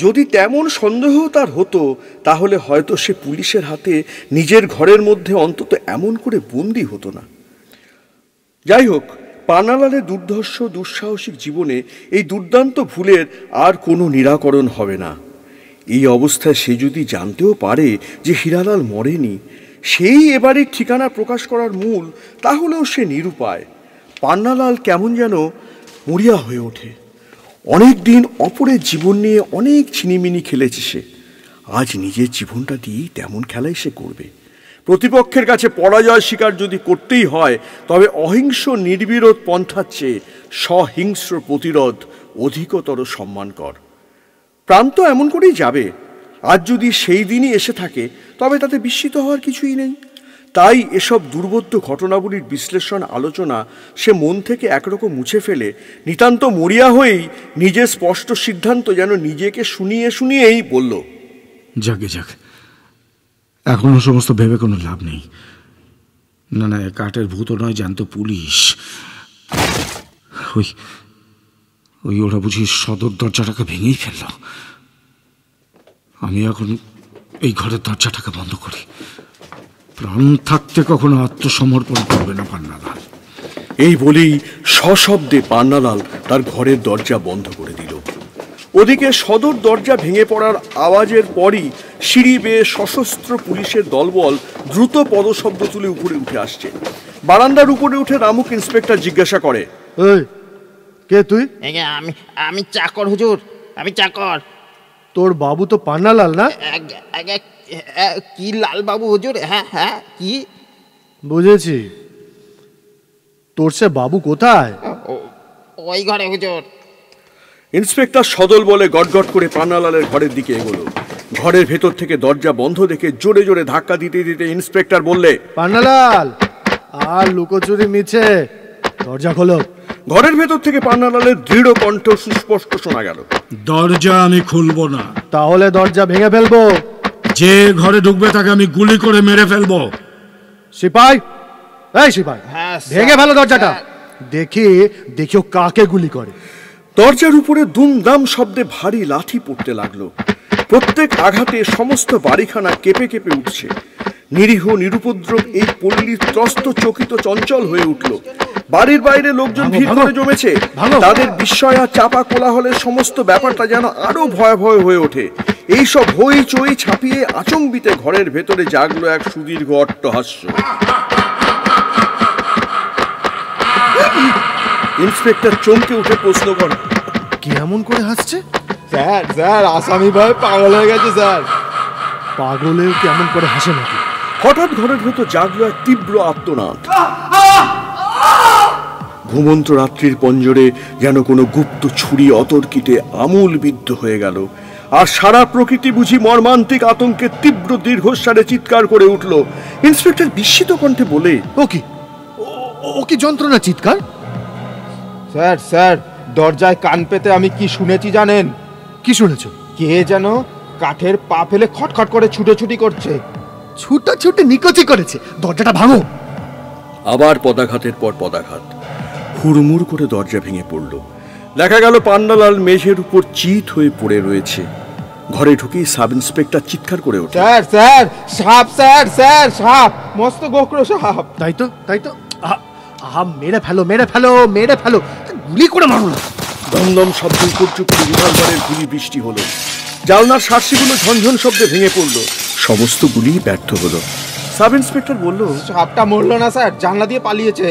যদি তেমন সন্দেহ তার হতো, তাহলে হয়তো সে পুলিশের হাতে নিজের ঘরের মধ্যে অন্তত এমন করে বন্দী হতো না। যাই হোক, পান্নালালের দুর্ধর্ষ দুঃসাহসিক জীবনে এই দুর্দান্ত ভুলের আর কোনো নিরাকরণ হবে না। এই অবস্থায় সে যদি জানতেও পারে যে হীরালাল মরেনি, সেই এবারের ঠিকানা প্রকাশ করার মূল, তাহলেও সে নিরুপায়। পান্নালাল কেমন যেন মরিয়া হয়ে ওঠে। অনেক দিন অপরের জীবন নিয়ে অনেক ছিনিমিনি খেলেছে সে। আজ নিজের জীবনটা দিয়েই তেমন খেলাই সে করবে। প্রতিপক্ষের কাছে পরাজয় স্বীকার যদি করতেই হয়, তবে অহিংস নির্বিরোধ পন্থার চেয়ে সহিংস্র প্রতিরোধ অধিকতর সম্মানকর। প্রাণ তো এমন করেই যাবে। আজ যদি সেই দিনই এসে থাকে, তবে তাতে বিস্মিত হওয়ার কিছুই নেই। তাই এসব দুর্বোধ্য ঘটনাবলীর বিশ্লেষণ আলোচনা সে মন থেকে একরকম মুছে ফেলে নিতান্ত মরিয়া হয়েই নিজের স্পষ্ট সিদ্ধান্ত যেন নিজেকে শুনিয়ে শুনিয়েই বলল, যাকে যাক, এখনো সমস্ত ভেবে কোনো লাভ নেই। না না, কাঠের ভূত নয়, জ্যান্ত পুলিশ। ওই ওই ওরা বুঝি সদর দরজাটাকে ভেঙেই ফেলল। আমি এখন এই ঘরের দরজাটাকে বন্ধ করি। প্রাণ থাকতে কখনো আত্মসমর্পণ করবে না পান্নালাল। এই বলেই সশব্দে পান্নালাল তার ঘরের দরজা বন্ধ করে দিল। ওদিকে সদর দরজা ভেঙে পড়ার আওয়াজের পরই সিঁড়ি বেয়ে সশস্ত্র পুলিশের দলবল দ্রুত পদশব্দ তুলে উপরে উঠে আসছে। বারান্দার উপরে উঠে রামুক ইন্সপেক্টর জিজ্ঞাসা করে, এই কে তুই? আমি চাকর হুজুর, আমি চাকর। তোর বাবু তো পান্নালাল না? কি লাল বাবু হুজুর? হ্যাঁ হ্যাঁ, কি? বুঝেছি। তোর সে বাবু কোথায়? ওই ঘরে হুজুর। ইন্সপেক্টর সদল বলে গটগট করে পান্নালালের ঘরের দিকে এগোলো। ঘরের ভেতর থেকে দরজা বন্ধ দেখে জোরে জোরে ধাক্কা দিতে দিতে ইন্সপেক্টর বললে, পান্নালাল, আর লুকোচুরি মিছে দরজা খোলো। ঘরের ভেতর থেকে পান্নালালের দৃঢ় কণ্ঠ সুস্পষ্ট শোনা গেল, দরজা আমি খুলবো না। তাহলে দরজা ভেঙে ফেলবো। যে ঘরে ঢুকবে তাকে আমি গুলি করে মেরে ফেলবো। সিপাই, এই সিপাই, হ্যাঁ, ভেঙে ফেলো দরজাটা। দেখিও কাকে গুলি করে। দরজার উপরে দুমদাম শব্দে ভারী লাথি পড়তে লাগলো। প্রত্যেক আঘাতে সমস্ত বাড়িখানা কেঁপে কেঁপে উঠছে। নিরীহ নিরুপদ্রব এই পল্লী ত্রস্ত চকিত চঞ্চল হয়ে উঠল। বাড়ির বাইরে লোকজন ভিড় করে জমেছে। তাদের বিস্ময় আর চাপা কোলাহলের সমস্ত ব্যাপারটা যেন আরো ভয়াবহ হয়ে ওঠে। এইসব হইচই ছাপিয়ে আচম্বিতে ঘরের ভেতরে জাগলো এক সুদীর্ঘ অট্টহাস্য। ইন্সপেক্টর চমকে উঠে প্রশ্ন করে, কি এমন করে হাসছে? স্যার স্যার, আসামি ভাই পাগল হয়ে গেছে স্যার। পাগলেও কেমন করে হাসে নাকি? হঠাৎ ঘরের ভেতর জাগলো এক তীব্র আর্তনাদ। ঘুমন্ত রাত্রির পঞ্জরে যেন কোনো গুপ্ত ছুরি অতর্কিতে আমূল বিদ্ধ হয়ে গেল। আর সারা প্রকৃতি বুঝি মর্মান্তিক আতঙ্কে তীব্র দীর্ঘশ্বাসে চিৎকার করে উঠল। ইন্সপেক্টর বিস্মিত কণ্ঠে বলে, ও কি যন্ত্রণা চিৎকার? স্যার স্যার, দরজায় কান পেতে আমি কি শুনেছি জানেন? কি শুনেছো? কে যেন কাঠের পা ফেলে খটখট করে ছুটোছুটি করছে। ছুটে নিকচি করেছে। দরজাটা ভাঙো। আবার পদাঘাতের পর পদাঘাত। হুড়মুড় করে দরজা ভেঙে পড়ল। দেখা গেল পান্নালাল মেঝের উপর চিত হয়ে পড়ে রয়েছে। ঘরে ঢুকেই সাব ইন্সপেক্টর চিৎকার করে ওঠে, স্যার স্যার, সাপ স্যার, স্যার সাপ, মস্ত গোখরো সাপ। তাই তো আহা, মেরে ফেলো, গুলি করে মারো না। দমদম শব্দ উপর্যুপ করে রিভলভারের গুলি বৃষ্টি হলো। জালনার সার্সিগুলো ঝনঝন শব্দে ভেঙে পড়লো। সমস্ত গুলি ব্যর্থ হলো। সাব ইন্সপেক্টর বলল, সাপটা মরলো না স্যার, জানলা দিয়ে পালিয়েছে।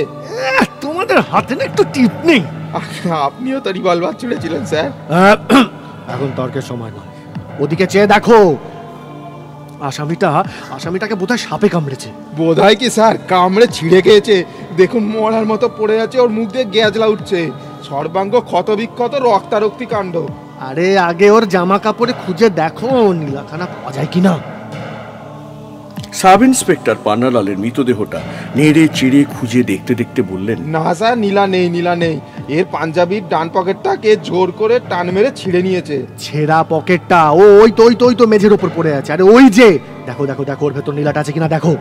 তোমাদের হাতে না একটু টিপ নেই? আপনিও তো রিভলভার ছুড়েছিলেন স্যার। এখন তর্কের সময় নয়। ওদিকে চেয়ে দেখো। আসামিটাকে বোধহয় সাপে কামড়েছে। বোধহয় কি স্যার, কামড়ে ছিঁড়ে গিয়েছে। দেখুন মরার মতো পড়ে আছে, ওর মুখ দিয়ে গ্যাজলা উঠছে, সর্বাঙ্গ ক্ষত বিক্ষত, রক্তারক্তি কাণ্ড। আরে আগে ওর জামা কাপড়ে খুঁজে দেখো নীলাখানা পাওয়া যায় কিনা। সাব ইন্সপেক্টর পান্নালালের মৃতদেহটা নেড়ে চেড়ে খুঁজে দেখতে দেখতে বললেন, না স্যার, নীলা নেই। এর পাঞ্জাবির ডান পকেটটাকে জোর করে টান মেরে ছিঁড়ে নিয়েছে। ছেঁড়া পকেটটা ওই তো মেঝের উপর পড়ে আছে। আরে ওই যে দেখো ওর ভেতর নীলাটা আছে কিনা দেখো।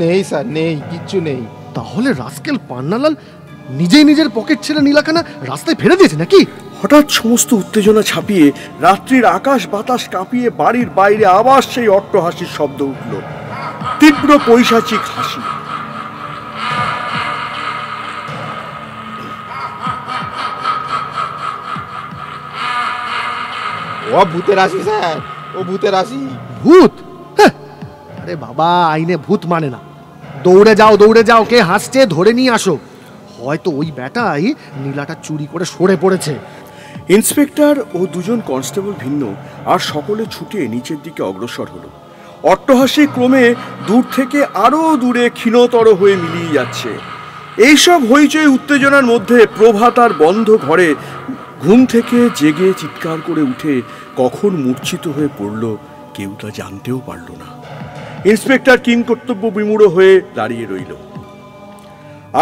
নেই স্যার, নেই, কিচ্ছু নেই। তাহলে রাস্কেল পান্নালাল নিজের পকেট ছেড়ে নীলাখানা রাস্তায় ফেলে দিয়েছে নাকি? হঠাৎ সমস্ত উত্তেজনা ছাপিয়ে রাত্রির আকাশ বাতাস কাঁপিয়ে বাড়ির বাইরে আবার সেই অট্টহাসির শব্দ উঠল। তীব্র পৈশাচিক হাসি। ও ভূতের হাসি স্যার, ও ভূতের হাসি। ভূত? আরে বাবা, আইনে ভূত মানে না। দৌড়ে যাও, কে হাসছে ধরে নিয়ে আসো। হয়তো ওই ব্যাটাই নীলাটা চুরি করে সরে পড়েছে। ইন্সপেক্টর ও দুজন কনস্টেবল ভিন্ন আর সকলে ছুটে নিচের দিকে অগ্রসর হলো। অট্টহাসি ক্রমে দূর থেকে আরো দূরে ক্ষীণতর হয়ে মিলিয়ে যাচ্ছে। এইসব হইচই উত্তেজনার মধ্যে প্রভা তার বন্ধ ঘরে ঘুম থেকে জেগে চিৎকার করে উঠে কখন মূর্ছিত হয়ে পড়ল কেউ তা জানতেও পারল না। ইন্সপেক্টর কিংকর্তব্য বিমূঢ় হয়ে দাঁড়িয়ে রইল।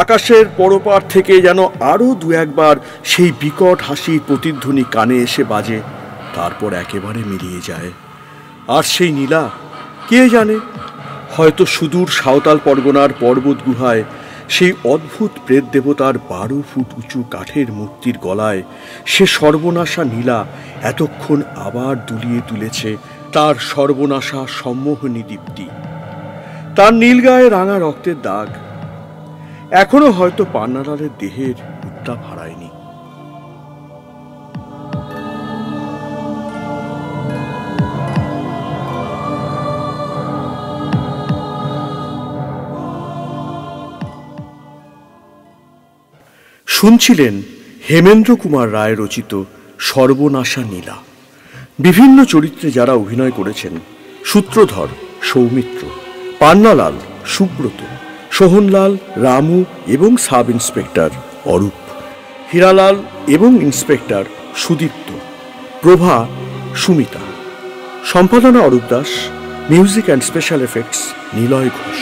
আকাশের পরপার থেকে যেন আরো দু একবার সেই বিকট হাসির প্রতিধ্বনি কানে এসে বাজে, তারপর একেবারে মিলিয়ে যায়। আর সেই নীলা, কে জানে, হয়তো সুদূর সাঁওতাল পরগনার পর্বত গুহায় সেই অদ্ভুত প্রেত দেবতার 12 ফুট উঁচু কাঠের মূর্তির গলায় সে সর্বনাশা নীলা এতক্ষণ আবার দুলিয়ে তুলেছে তার সর্বনাশা সম্মোহনী দীপ্তি। তার নীলগায়ে রাঙা রক্তের দাগ এখনো হয়তো পান্নালালের দেহের উত্তাপ হারায়নি। শুনছিলেন হেমেন্দ্র কুমার রায় রচিত সর্বনাশা নীলা। বিভিন্ন চরিত্রে যারা অভিনয় করেছেন: সূত্রধর সৌমিত্র, পান্নালাল সুব্রত, সোহনলাল, রামু এবং সাব ইন্সপেক্টর অরূপ, হীরালাল এবং ইন্সপেক্টর সুদীপ্ত, প্রভা সুমিতা। সম্পাদনা Arup Das, music and special effects Niloy Ghosh.